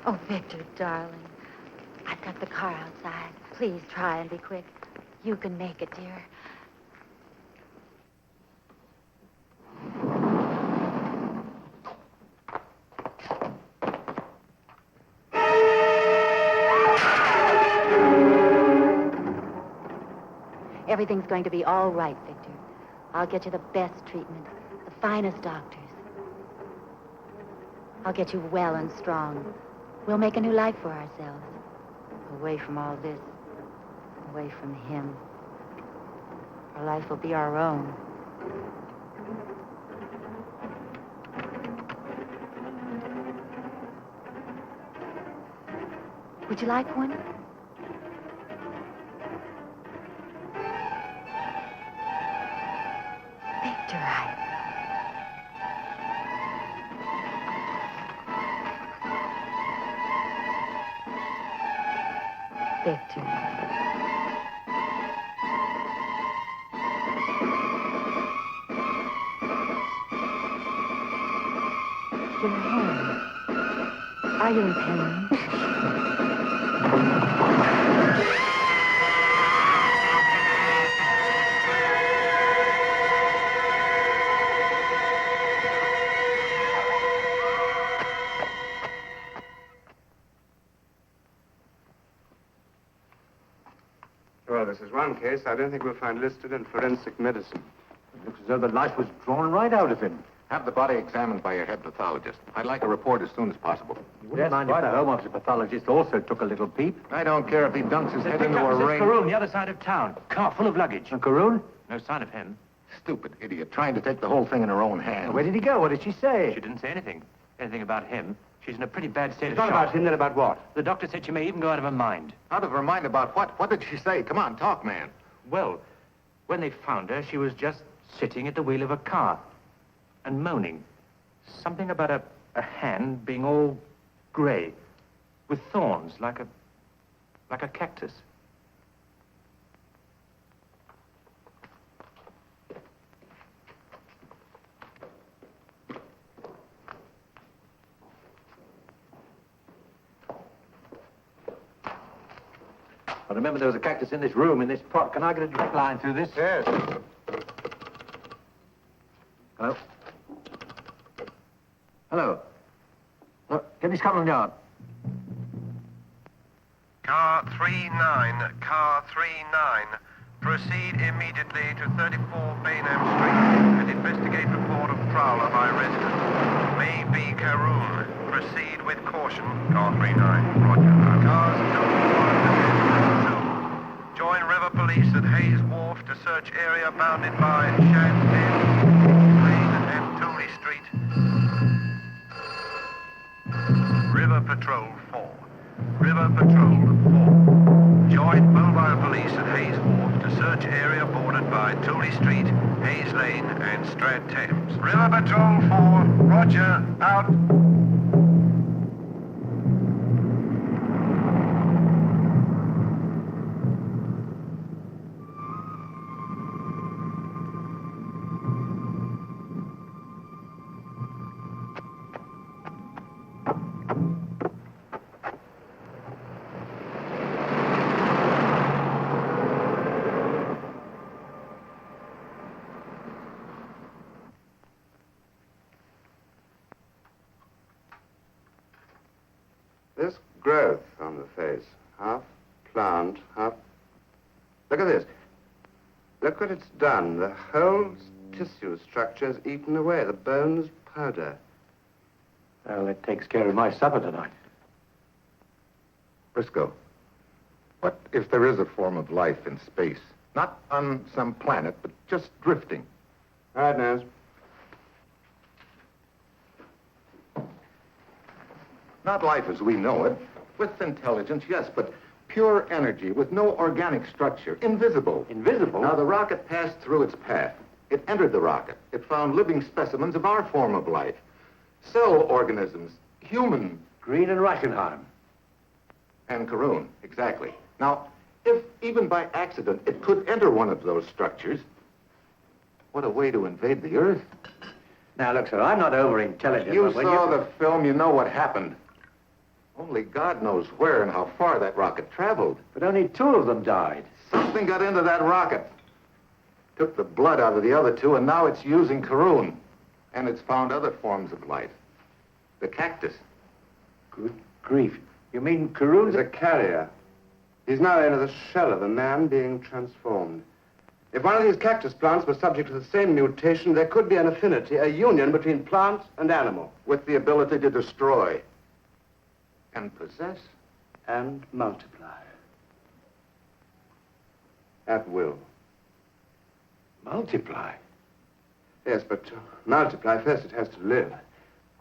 Speaker 2: Oh, Victor, darling. I've got the car outside. Please try and be quick. You can make it, dear. Everything's going to be all right, Victor. I'll get you the best treatment, the finest doctors. I'll get you well and strong. We'll make a new life for ourselves. Away from all this. Away from him. Our life will be our own. Would you like one? Victor, Victor. Your hand. Are you in pain?
Speaker 6: Well, this is one case I don't think we'll find listed in forensic medicine.
Speaker 5: It looks as though the life was drawn right out of him.
Speaker 3: Have the body examined by your head pathologist. I'd like a report as soon as possible.
Speaker 5: You wouldn't mind if the Home Office pathologist also took a little peep?
Speaker 3: I don't care if he dunks his head
Speaker 8: Victor,
Speaker 3: into a
Speaker 8: Mrs.
Speaker 3: ring.
Speaker 8: Carroon, the other side of town. Car full of luggage.
Speaker 5: And Carroon?
Speaker 8: No sign of him.
Speaker 3: Stupid idiot, trying to take the whole thing in her own hands.
Speaker 5: Where did he go? What did she say?
Speaker 8: She didn't say anything. Anything about him. She's in a pretty bad state
Speaker 6: It's
Speaker 8: of
Speaker 6: not
Speaker 8: shock.
Speaker 6: about him, then about what?
Speaker 8: The doctor said she may even go out of her mind.
Speaker 3: Out of her mind about what? What did she say? Come on, talk, man.
Speaker 8: Well, when they found her, she was just sitting at the wheel of a car and moaning. Something about a hand being all gray with thorns like a cactus.
Speaker 5: I remember there was a cactus in this room, in this pot. Can I get a direct line through this?
Speaker 6: Yes.
Speaker 5: Hello? Hello? Get me Scotland Yard.
Speaker 13: Car 39, car 39. Proceed immediately to 34 Bainham Street and investigate report of prowler by resident. May be Carroon. Proceed with caution. Car 39. Roger. Cars 2, 1, 2. Join River Police at Hayes Wharf to search area bounded by Shantin, Lane and Tooley Street. River Patrol 4. River Patrol 4. Join mobile police at Hayes Wharf to search area bordered by Tooley Street, Hayes Lane and Strad Thames. River Patrol 4, roger, out.
Speaker 14: This growth on the face, half plant, half... Look at this. Look what it's done. The whole tissue structure is eaten away. The bone's powder.
Speaker 5: Well, it takes care of my supper tonight.
Speaker 3: Briscoe, what if there is a form of life in space? Not on some planet, but just drifting.
Speaker 14: All right, Nance.
Speaker 3: Not life as we know it. With intelligence, yes, but pure energy with no organic structure. Invisible.
Speaker 5: Invisible?
Speaker 3: Now, the rocket passed through its path. It entered the rocket. It found living specimens of our form of life. Cell organisms, human.
Speaker 5: Green and Reginald.
Speaker 3: And Carroon, exactly. Now, if even by accident it could enter one of those structures, what a way to invade the Earth.
Speaker 5: Now, look, sir, I'm not over-intelligent.
Speaker 3: You saw the film, you know what happened. Only God knows where and how far that rocket traveled.
Speaker 5: But only 2 of them died.
Speaker 3: Something got into that rocket. Took the blood out of the other 2, and now it's using Carroon. And it's found other forms of life. The cactus.
Speaker 5: Good grief. You mean Carroon's
Speaker 14: He's a carrier. He's now in the shell of a man being transformed. If one of these cactus plants was subject to the same mutation, there could be an affinity, a union between plant and animal.
Speaker 3: With the ability to destroy. And possess.
Speaker 14: And multiply. At will.
Speaker 5: Multiply?
Speaker 14: Yes, but to multiply, first it has to live.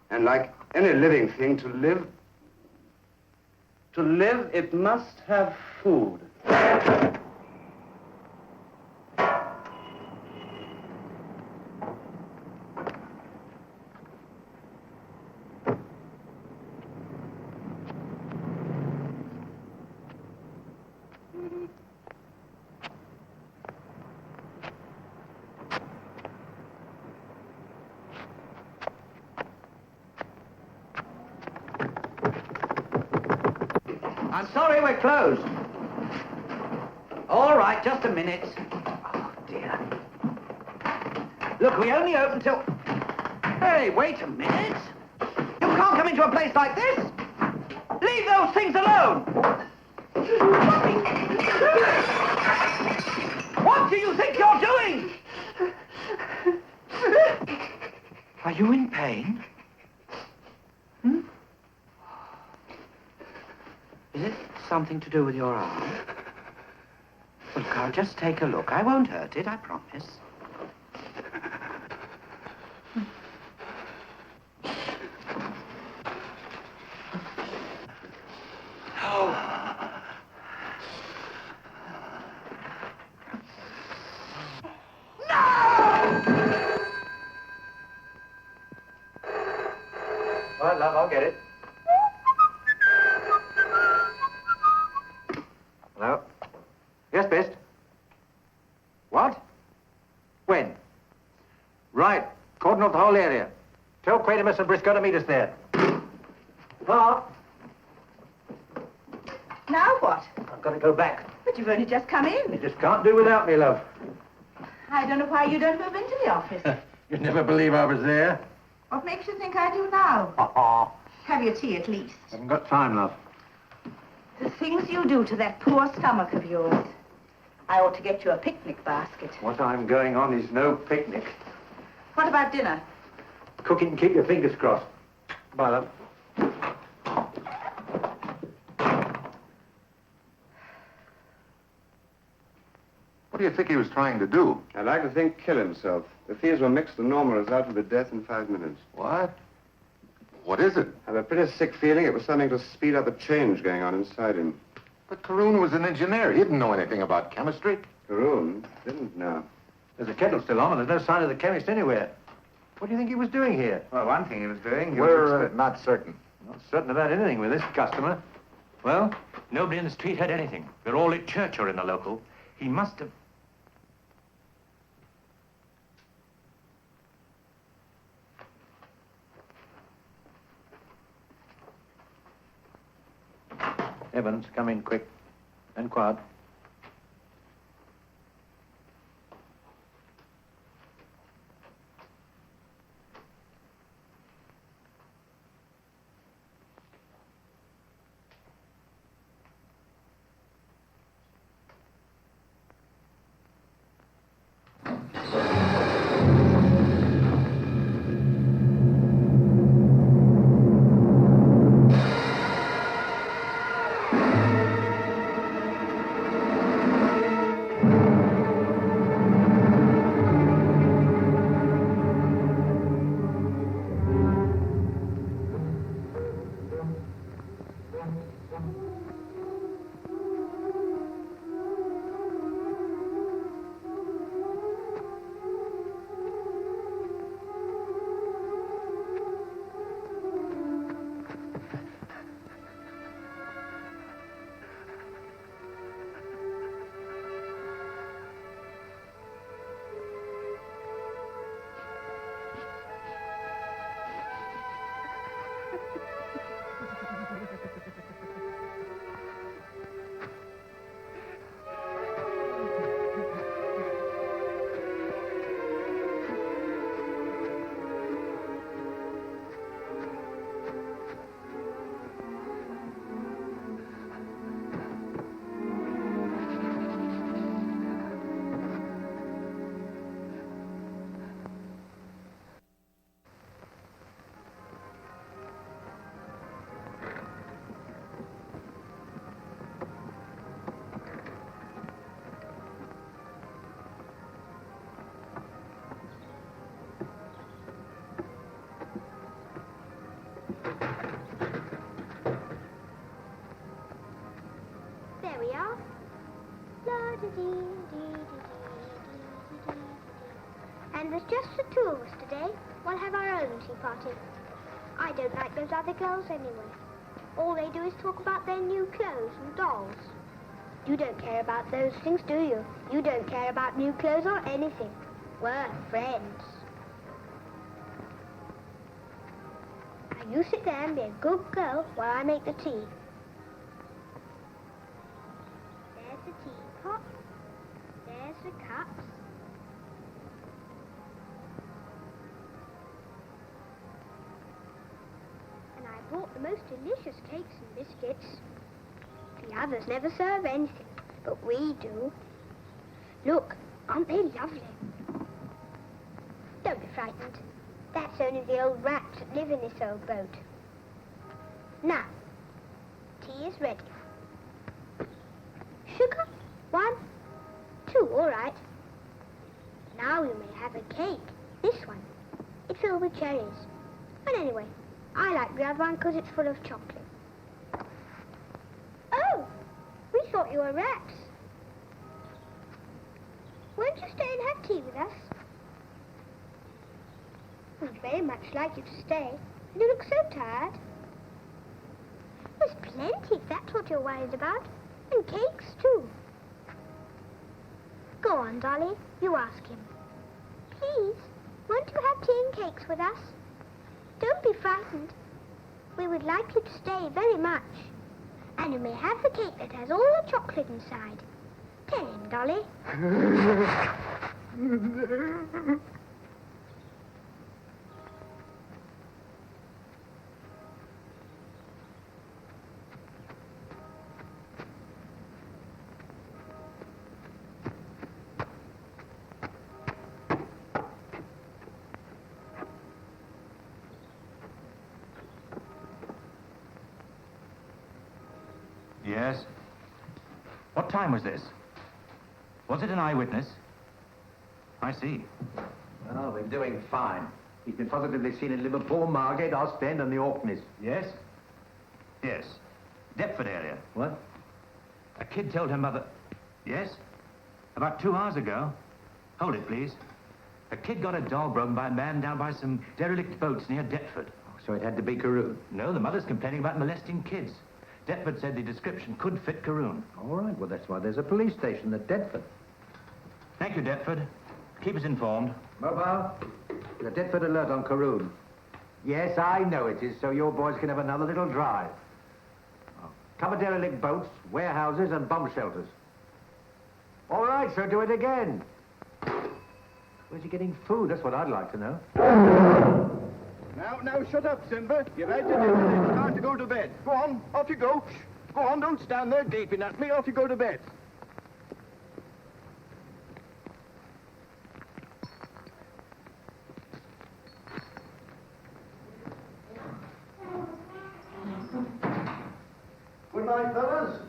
Speaker 14: And like any living thing, to live, it must have food.
Speaker 9: I'm sorry, we're closed. All right, just a minute. Oh, dear. Look, we only open till... Hey, wait a minute. You can't come into a place like this. Leave those things alone. What do you think you're doing? Are you in pain? Is it something to do with your arm? Look, I'll just take a look. I won't hurt it, I promise.
Speaker 5: All right, love, I'll get it. Hello? Yes, Best? What? When? Right. Cordon off the whole area. Tell QUATERMASS and Briscoe to meet us there. Pa?
Speaker 10: Now what?
Speaker 5: I've got to go back.
Speaker 10: But you've only just come in.
Speaker 5: You just can't do without me, love.
Speaker 10: I don't know why you don't move into the office.
Speaker 5: You'd never believe I was there.
Speaker 10: What makes you think I do now? Have your tea at least.
Speaker 5: Haven't got time, love.
Speaker 10: The things you do to that poor stomach of yours. I ought to get you a picnic basket.
Speaker 5: What I'm going on is no picnic.
Speaker 10: What about dinner?
Speaker 5: Cook it and keep your fingers crossed. Bye, love.
Speaker 3: What do you think he was trying to do?
Speaker 14: I'd like to think kill himself. The thieves will mix the normal result of the death in 5 minutes.
Speaker 3: What? What is it?
Speaker 14: I have a pretty sick feeling it was something to speed up a change going on inside him.
Speaker 3: But Carroon was an engineer. He didn't know anything about chemistry.
Speaker 14: Carroon didn't know.
Speaker 5: There's a kettle still on, and there's no sign of the chemist anywhere. What do you think he was doing here?
Speaker 11: Well, one thing he was doing...
Speaker 3: We're not certain.
Speaker 5: Not certain about anything with this customer. Well?
Speaker 8: Nobody in the street heard anything. They're all at church or in the local. He must have...
Speaker 5: Evans, come in quick and quiet.
Speaker 15: And there's just the two of us today. We'll have our own tea party. I don't like those other girls anyway. All they do is talk about their new clothes and dolls. You don't care about those things, do you? You don't care about new clothes or anything. We're friends. Now you sit there and be a good girl while I make the tea. There's the teapot. There's the cups. And I brought the most delicious cakes and biscuits. The others never serve anything, but we do. Look, aren't they lovely? Don't be frightened. That's only the old rats that live in this old boat. Now, tea is ready. Sugar? 1, 2, all right. Now you may have a cake. This one. It's filled with cherries. But anyway, I like the other one because it's full of chocolate. Oh, we thought you were rats. Won't you stay and have tea with us? We'd very much like you to stay. You look so tired. There's plenty, if that's what you're worried about. And cakes, too. Go on, Dolly. You ask him. Please, won't you have tea and cakes with us? Don't be frightened. We would like you to stay very much. And you may have the cake that has all the chocolate inside. Tell him, Dolly.
Speaker 8: Yes? What time was this? Was it an eyewitness? I see.
Speaker 5: Oh, we're doing fine. He's been positively seen in Liverpool, Margate, Ostend, and the Orkneys. Yes?
Speaker 8: Yes. Deptford area.
Speaker 5: What?
Speaker 8: A kid told her mother... Yes? About 2 hours ago. Hold it, please. A kid got a doll broken by a man down by some derelict boats near Deptford.
Speaker 5: So it had to be Carroon?
Speaker 8: No, the mother's complaining about molesting kids. Deptford said the description could fit Carroon.
Speaker 5: All right, well, that's why there's a police station at Deptford.
Speaker 8: Thank you, Deptford. Keep us informed.
Speaker 5: Mobile, the Deptford alert on Carroon. Yes, I know it is, so your boys can have another little drive. Oh, cover derelict boats, warehouses, and bomb shelters. All right, so do it again. Where's he getting food? That's what I'd like to know.
Speaker 1: Now, shut up, Simba. You've had your dinner. It's time to go to bed. Go on, off you go. Shh. Go on, don't stand there gaping at me. Off you go to bed.
Speaker 11: Good night, fellas.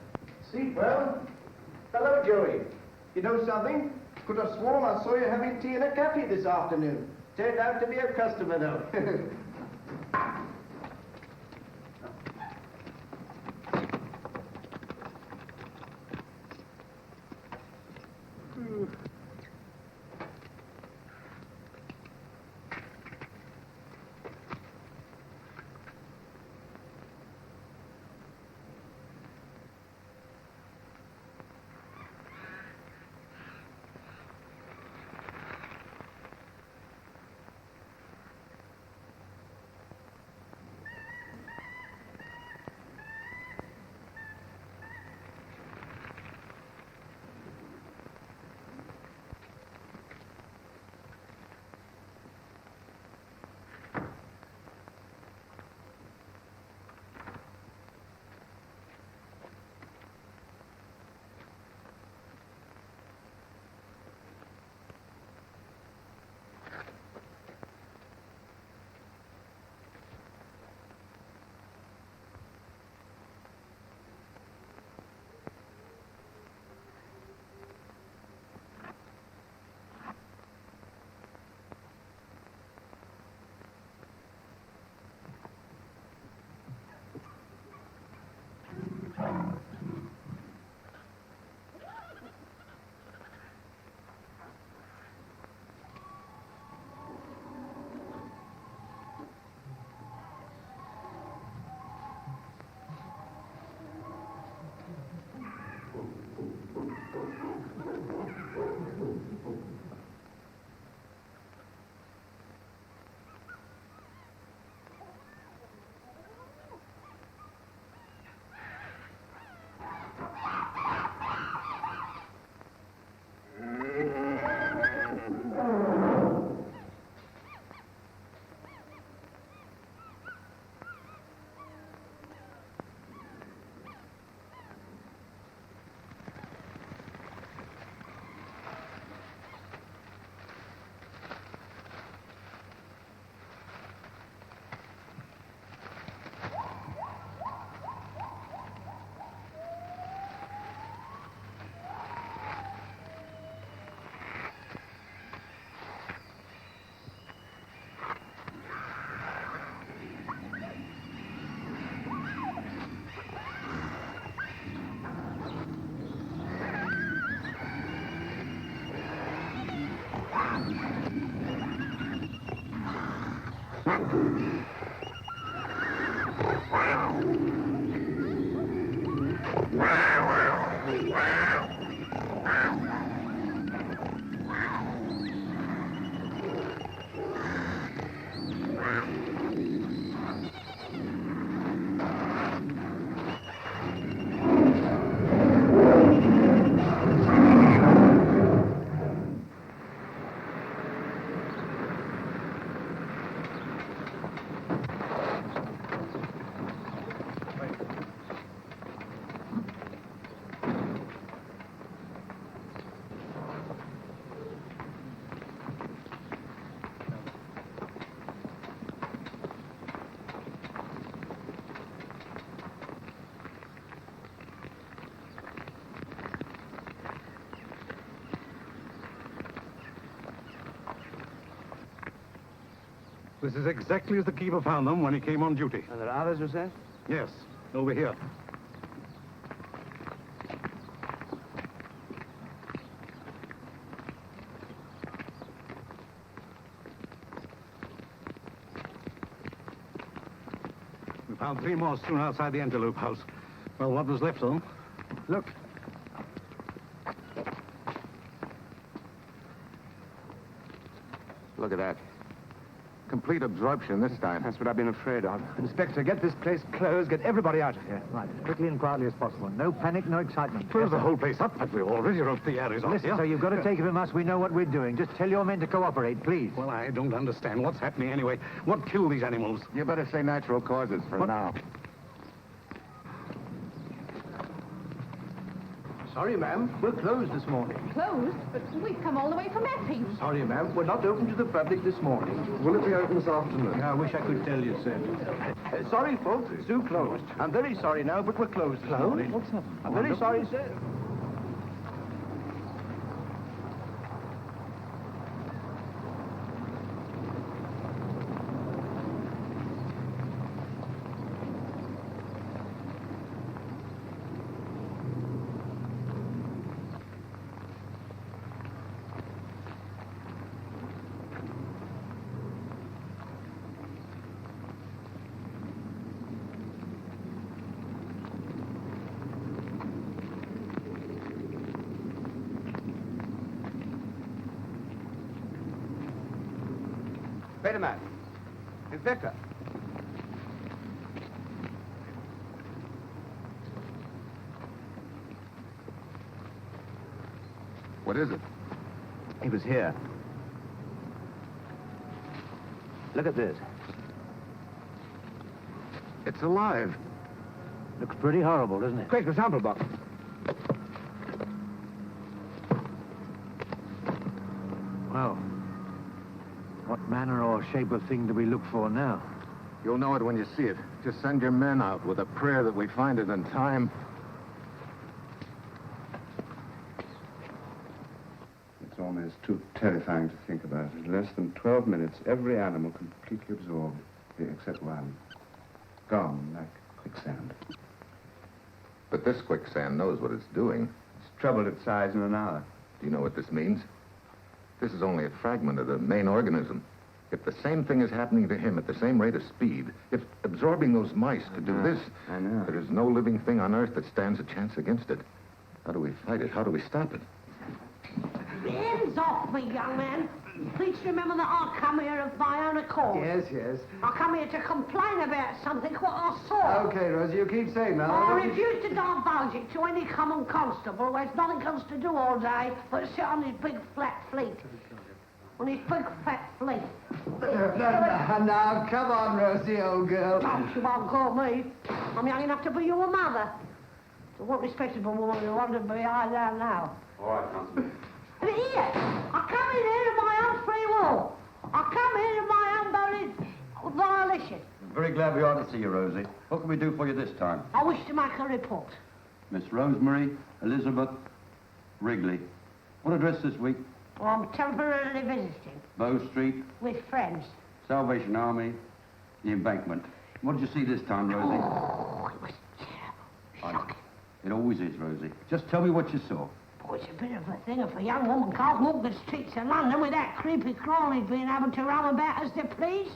Speaker 11: Sleep well. Hello, Joey. You know something? Could have sworn I saw you having tea in a cafe this afternoon. Turned out to be a customer, though.
Speaker 16: This is exactly as the keeper found them when he came on duty.
Speaker 11: And there are others, you said?
Speaker 16: Yes, over here. We found 3 more soon outside the Antelope House. Well, what was left of them? Look.
Speaker 3: Look at that. Complete absorption this time.
Speaker 11: That's what I've been afraid of. Inspector, get this place closed. Get everybody out of here.
Speaker 5: Right, as quickly and quietly as possible. No panic, no excitement.
Speaker 16: Close the whole place up, but we've already roped the areas off
Speaker 5: Listen,
Speaker 16: here.
Speaker 5: so you've got to take it from us. We know what we're doing. Just tell your men to cooperate, please.
Speaker 16: Well, I don't understand. What's happening anyway? What killed these animals?
Speaker 3: You better say natural causes for now.
Speaker 11: Sorry, ma'am. We're closed this morning.
Speaker 17: Closed? But we've come all the way from Epping.
Speaker 11: Sorry, ma'am. We're not open to the public this morning. Will it be open this afternoon?
Speaker 5: I wish I could tell you, sir.
Speaker 11: Sorry, folks. Zoo closed. I'm very sorry now, but we're closed this morning.
Speaker 5: What's happened?
Speaker 11: I'm very sorry, sir. Quatermass. Inspector.
Speaker 3: What is it?
Speaker 11: He was here. Look at this.
Speaker 3: It's alive.
Speaker 5: Looks pretty horrible, doesn't it?
Speaker 11: Quick, the sample box.
Speaker 5: Well, what manner or shape of thing do we look for now?
Speaker 3: You'll know it when you see it. Just send your men out with a prayer that we find it in time.
Speaker 14: It's almost too terrifying to think about. In less than 12 minutes, every animal completely absorbed, except one. Gone like quicksand.
Speaker 3: But this quicksand knows what it's doing.
Speaker 14: It's trebled its size in an hour.
Speaker 3: Do you know what this means? This is only a fragment of the main organism. If the same thing is happening to him at the same rate of speed, if absorbing those mice could do this,
Speaker 14: I know.
Speaker 3: there is no living thing on Earth that stands a chance against it. How do we fight it? How do we stop it?
Speaker 17: Hands off me, young man. Please remember that I come here of my own accord.
Speaker 11: Yes, yes.
Speaker 17: I come here to complain about something what I saw.
Speaker 11: Okay, Rosie, you keep saying that.
Speaker 17: I refuse to divulge it to any common constable who has nothing else to do all day but sit on his big flat fleet. On his big fat fleet.
Speaker 11: Now, come on, Rosie, old girl.
Speaker 17: Oh, she won't call me. I'm young enough to be your mother. So what respectable woman you want to be, I don't know.
Speaker 14: All right, Constable.
Speaker 17: But here, I come in here of my own free will. I come here of my own volition.
Speaker 18: Very glad we are to see you, Rosie. What can we do for you this time?
Speaker 17: I wish to make a report.
Speaker 18: Miss Rosemary Elizabeth Wrigley. What address this week?
Speaker 17: Well, I'm temporarily visiting
Speaker 18: Bow Street,
Speaker 17: with friends.
Speaker 18: Salvation Army, the Embankment. What did you see this time, Rosie?
Speaker 17: Oh, it was terrible. Shocking.
Speaker 18: It always is, Rosie. Just tell me what you saw.
Speaker 17: Oh, it's a bit of a thing if a young woman can't walk the streets of London without creepy crawlies being able to roam about as they please.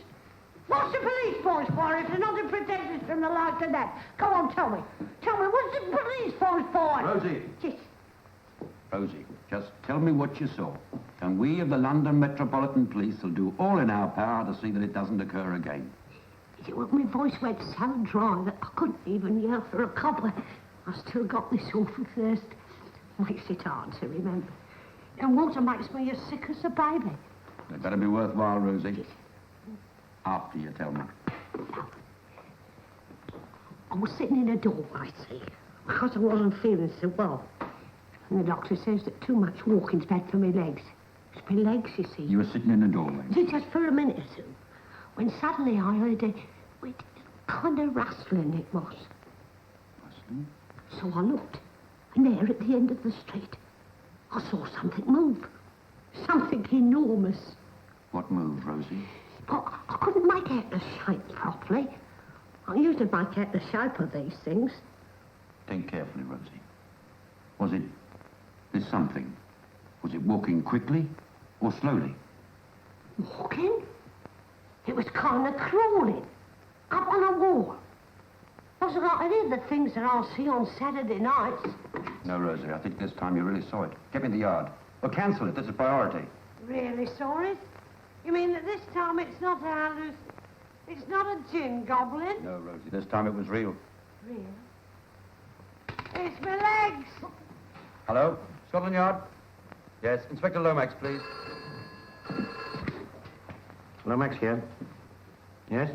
Speaker 17: What's the police force for if they're not to protect us from the likes of that? Come on, tell me. Tell me, what's the police force for?
Speaker 18: Rosie.
Speaker 17: Just...
Speaker 18: Rosie, just tell me what you saw. And we of the London Metropolitan Police will do all in our power to see that it doesn't occur again.
Speaker 17: Well, my voice went so dry that I couldn't even yell for a copper. I still got this awful thirst. Makes it hard to remember. And water makes me as sick as a baby.
Speaker 18: It better be worthwhile, Rosie. After you tell me.
Speaker 17: I was sitting in a doorway, see, because I wasn't feeling so well. And the doctor says that too much walking's bad for my legs. It's my legs, you see.
Speaker 18: You were sitting in the doorway.
Speaker 17: Just for a minute or two. When suddenly I heard a kind of rustling it was.
Speaker 18: Rustling?
Speaker 17: So I looked. And there at the end of the street, I saw something move. Something enormous.
Speaker 18: What moved, Rosie?
Speaker 17: But I couldn't make out the shape properly. I usually make out the shape of these things.
Speaker 18: Think carefully, Rosie. Was it this something? Was it walking quickly or slowly?
Speaker 17: Walking? It was kind of crawling. Up on a wall. Wasn't like any of the things that I'll see on Saturday nights.
Speaker 18: No, Rosie, I think this time you really saw it. Get me in the yard. Or cancel it. This is priority.
Speaker 17: Really saw it? You mean that this time it's not a... It's not a gin goblin?
Speaker 18: No, Rosie, this time it was real.
Speaker 17: Real? It's my legs!
Speaker 18: Hello? Scotland Yard? Yes, Inspector Lomax, please.
Speaker 5: Lomax here. Yes?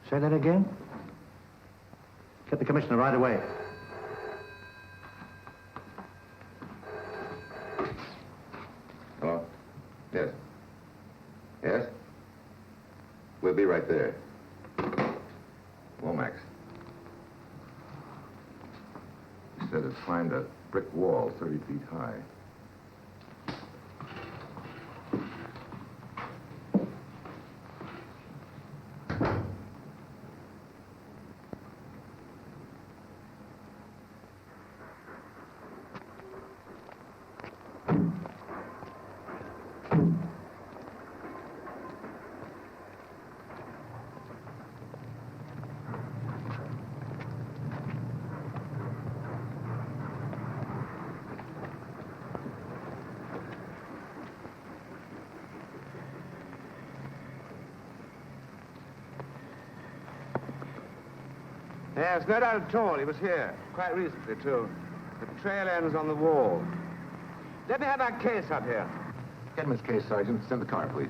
Speaker 5: Say that again? Get the commissioner right away.
Speaker 3: Hello? Yes. Yes? We'll be right there. Lomax. He said to find a brick wall 30 feet high.
Speaker 11: Yes, no doubt at all. He was here. Quite recently, too. The trail ends on the wall. Let me have that case up here.
Speaker 3: Get him his case, Sergeant. Send the car, please.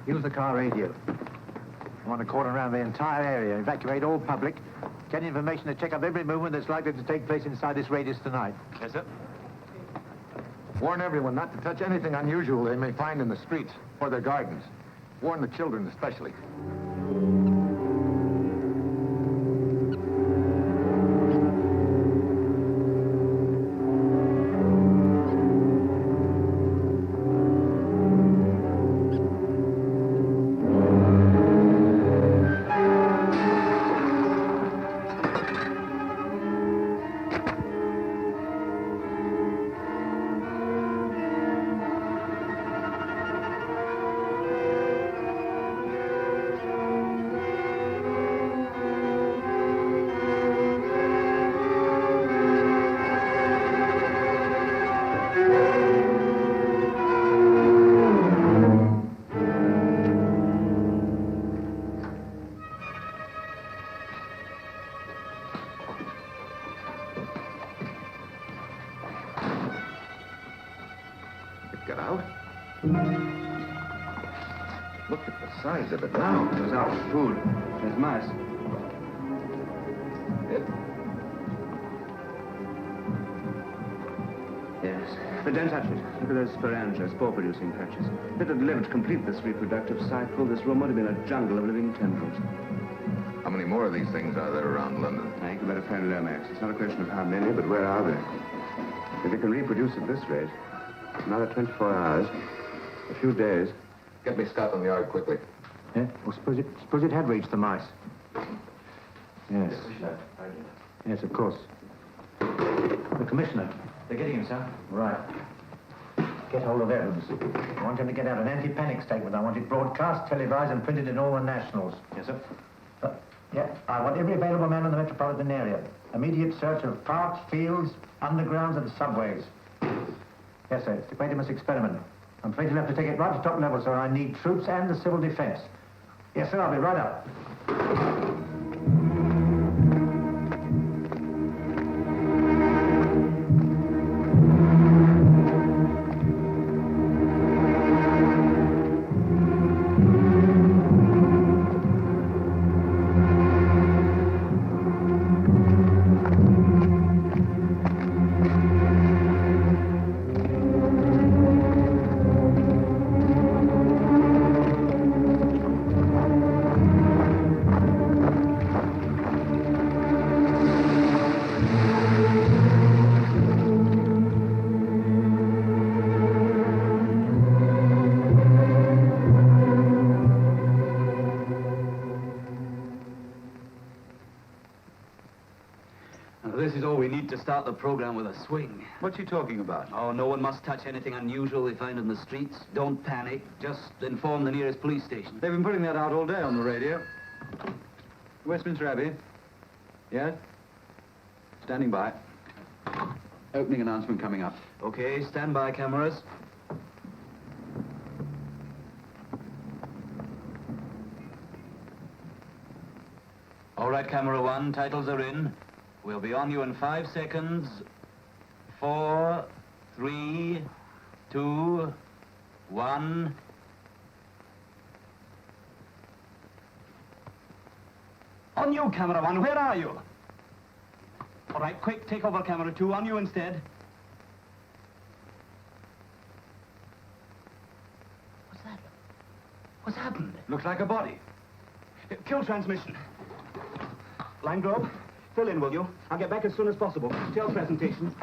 Speaker 5: Use the car radio. I want to cordon around the entire area, evacuate all public, get information to check up every movement that's likely to take place inside this radius tonight.
Speaker 3: Yes, sir. Warn everyone not to touch anything unusual they may find in the streets or their gardens. Warn the children especially. Get out? Look at the size of it now.
Speaker 11: It was out for food. There's mice. Yes. But don't touch it. Look at those sporangia, spore-producing patches. If it had lived to complete this reproductive cycle, this room would have been a jungle of living tendrils.
Speaker 3: How many more of these things are there around London?
Speaker 11: I think you better phone Lomax. It's not a question of how many, but where are they? If it can reproduce at this rate, another 24 hours, a few days.
Speaker 3: Get me Scotland Yard quickly.
Speaker 5: Yeah? Well, suppose it had reached the mice. Yes. Yes, of course. The commissioner.
Speaker 8: They're getting him, sir.
Speaker 5: Right. Get hold of Evans. I want him to get out an anti-panic statement. I want it broadcast, televised, and printed in all the nationals.
Speaker 8: Yes, sir.
Speaker 5: Yeah, I want every available man in the metropolitan area. Immediate search of parks, fields, undergrounds, and subways. Yes, sir, it's the QUATERMASS experiment. I'm afraid you'll have to take it right to top level, sir. I need troops and the civil defense. Yes, sir, I'll be right up.
Speaker 19: This is all we need to start the program with a swing.
Speaker 18: What's he talking about?
Speaker 19: Oh, no one must touch anything unusual they find in the streets. Don't panic. Just inform the nearest police station.
Speaker 6: They've been putting that out all day on the radio. Westminster Abbey. Yes? Standing by.
Speaker 18: Opening announcement coming up.
Speaker 19: Okay, stand by, cameras. All right, camera one, titles are in. We'll be on you in 5 seconds. 4, 3, 2, 1. On you, camera one, where are you? All right, quick, take over camera two, on you instead. What's that? What's happened? Looks like a body. Kill transmission. Line Grove, fill in, will you? I'll get back as soon as possible. Tell presentation.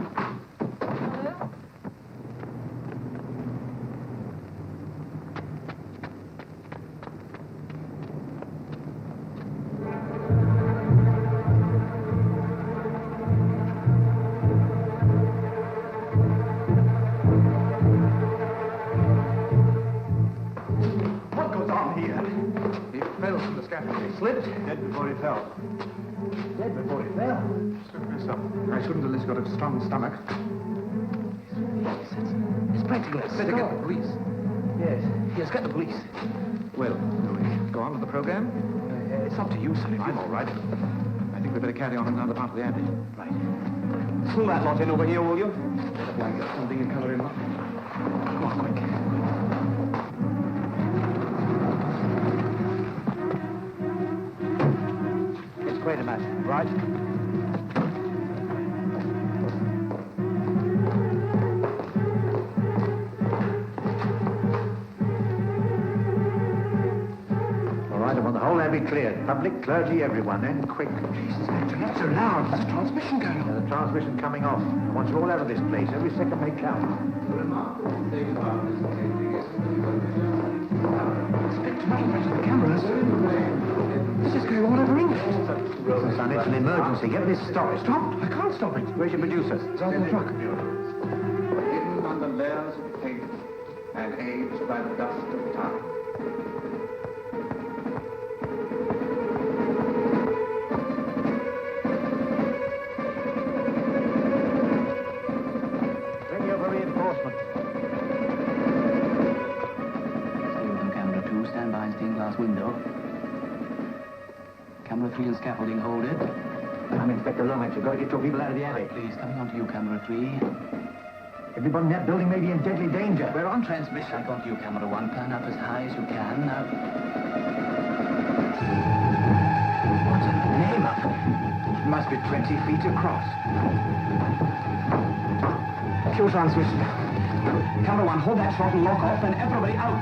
Speaker 19: What goes on here?
Speaker 3: He fell from the scaffolding. He slipped.
Speaker 19: Dead before he fell. Dead before he fell.
Speaker 3: Took this up. I shouldn't have got a strong stomach.
Speaker 19: It's practical.
Speaker 3: Better get the police.
Speaker 19: Yes, get the police.
Speaker 3: Well, do we go on with the program?
Speaker 19: It's up to you, sir.
Speaker 3: I'm all right. I think we better carry on another part of the Abbey.
Speaker 19: Right. Pull that lot in over here, will you? Get a blanket, something in colour in. Come on, quick. It's QUATERMASS, right?
Speaker 5: All right, I want the whole Abbey cleared. Public, clergy, everyone, and quick.
Speaker 19: Jesus, Victor, not so loud. There's a transmission going on.
Speaker 5: The transmission coming off. I want you all out of this place. Every second may count.
Speaker 19: Inspector, right in front of the cameras. This is going all over England.
Speaker 5: Son, it's an emergency. Get this stopped.
Speaker 19: Stopped? I can't stop it.
Speaker 5: Where's your producer?
Speaker 19: It's on the truck.
Speaker 14: Hidden under layers of paint and aged by the dust of time.
Speaker 5: Bring over reinforcements.
Speaker 19: Stay with them, camera two. Stand by and stained glass window. Camera three and scaffolding, hold it.
Speaker 5: I'm Inspector Lomax. You've got to get your people out of the Abbey.
Speaker 19: Please, coming on to you, camera three.
Speaker 5: Everybody in that building may be in deadly danger.
Speaker 19: We're on transmission. I've got you, camera one. Pan up as high as you can. Now. What's the name of it? Must be 20 feet across. Kill transmission. Camera one, hold that short and lock off, and everybody out.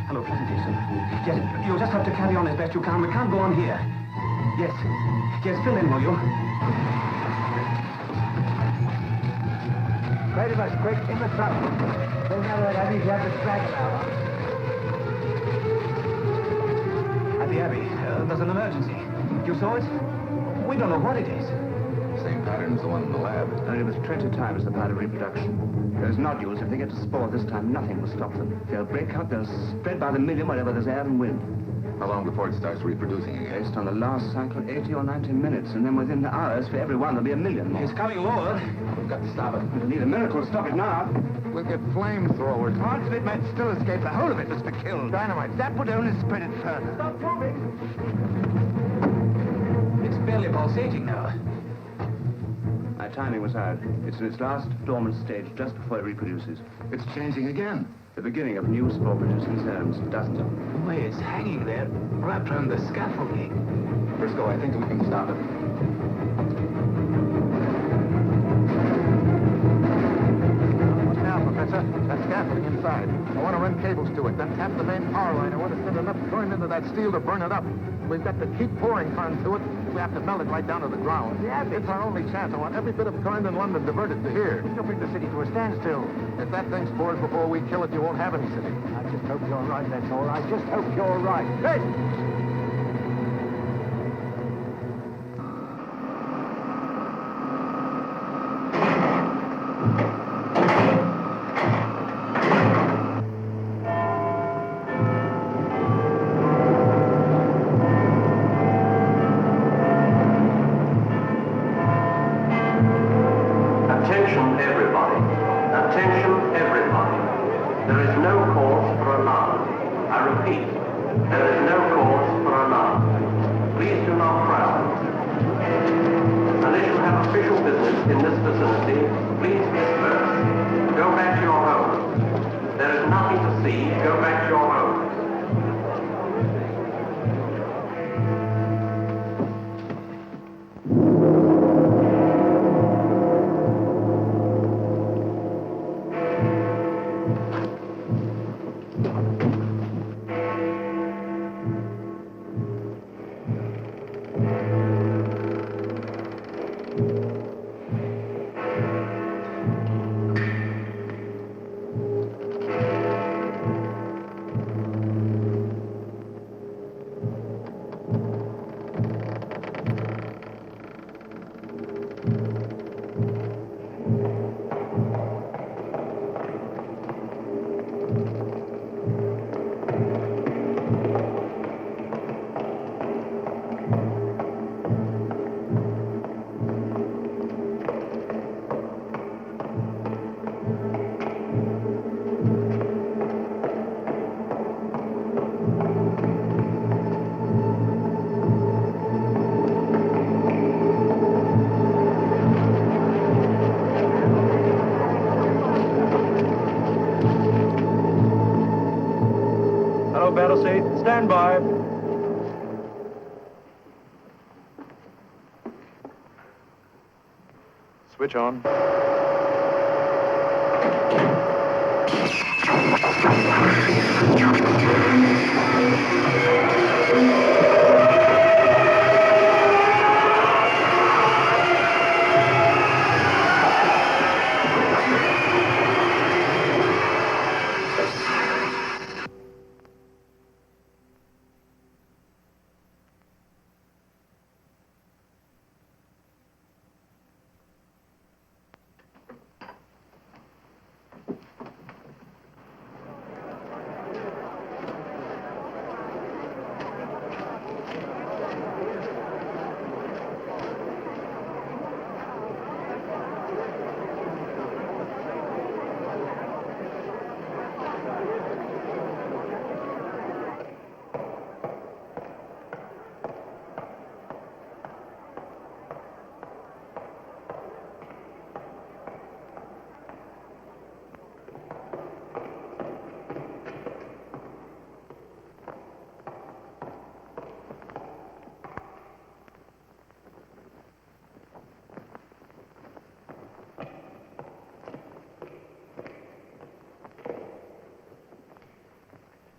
Speaker 19: Hello, presentation. Yes, you'll just have to carry on as best you can. We can't go on here. Yes, fill in, will you?
Speaker 5: QUATERMASS, quick, in the truck. Don't matter that Abbey, you have to drag it out.
Speaker 19: At the Abbey, there's an emergency. You saw it? We don't know what it is.
Speaker 3: Same pattern as the one in the lab.
Speaker 11: Only it was 20 times the power of reproduction. Those nodules, if they get to spore this time, nothing will stop them. If they'll break out, they'll spread by the million wherever there's air and wind.
Speaker 3: How long before it starts reproducing again?
Speaker 11: Based on the last cycle, 80 or 90 minutes, and then within hours, for every one, there'll be a million more.
Speaker 19: It's coming more.
Speaker 3: We've got to stop it.
Speaker 11: We'll need a miracle to stop it now.
Speaker 3: We'll get flamethrowers.
Speaker 11: Parts of it might still escape. The whole of it must be killed. Dynamite. That would only spread it further.
Speaker 19: Stop moving. It's barely pulsating now.
Speaker 11: My timing was out. It's in its last dormant stage just before it reproduces.
Speaker 3: It's changing again.
Speaker 11: The beginning of new spore-producing zones, dozens of them.
Speaker 19: The way it's hanging there, wrapped around the scaffolding.
Speaker 3: Frisco, I think we can stop it. What now, Professor? That scaffolding inside. I want to run cables to it, then tap the main power line. I want to send enough current into that steel to burn it up. We've got to keep pouring current to it. We have to melt it right down to the ground. Yeah, it's our only chance. I want every bit of current in London diverted to here.
Speaker 5: You'll bring the city to a standstill.
Speaker 3: If that thing spores before we kill it, you won't have any city.
Speaker 5: I just hope you're right, that's all. I just hope you're right. Hey!
Speaker 13: There is no cause for alarm. I repeat, there is no cause for alarm. Please do not frown. Unless you have official business in this vicinity, please disperse. Go back to your homes. There is nothing to see. Go back to your homes.
Speaker 8: Battlestate, stand by. Switch on.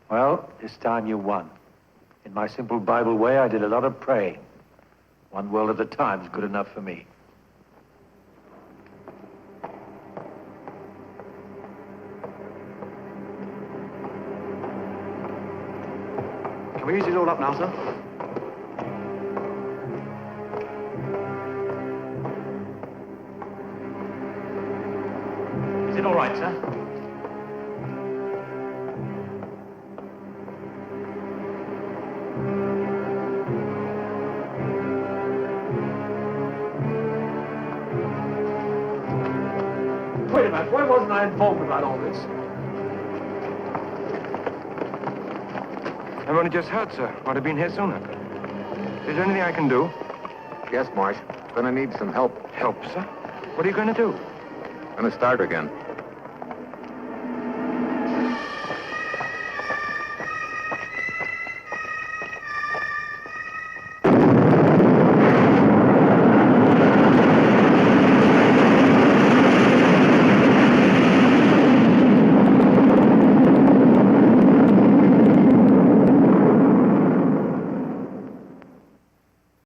Speaker 8: Well, this time you won. In my simple Bible way, I did a lot of praying. One world at a time is good enough for me.
Speaker 20: Can we use it all up now, sir?
Speaker 8: Is it all right, sir? Wait a minute, why wasn't I informed about all this?
Speaker 6: I've only just heard, sir. Might have been here sooner. Is there anything I can do?
Speaker 3: Yes, Marsh. Gonna need some help.
Speaker 6: Help, sir? What are you going to do?
Speaker 3: Gonna start again.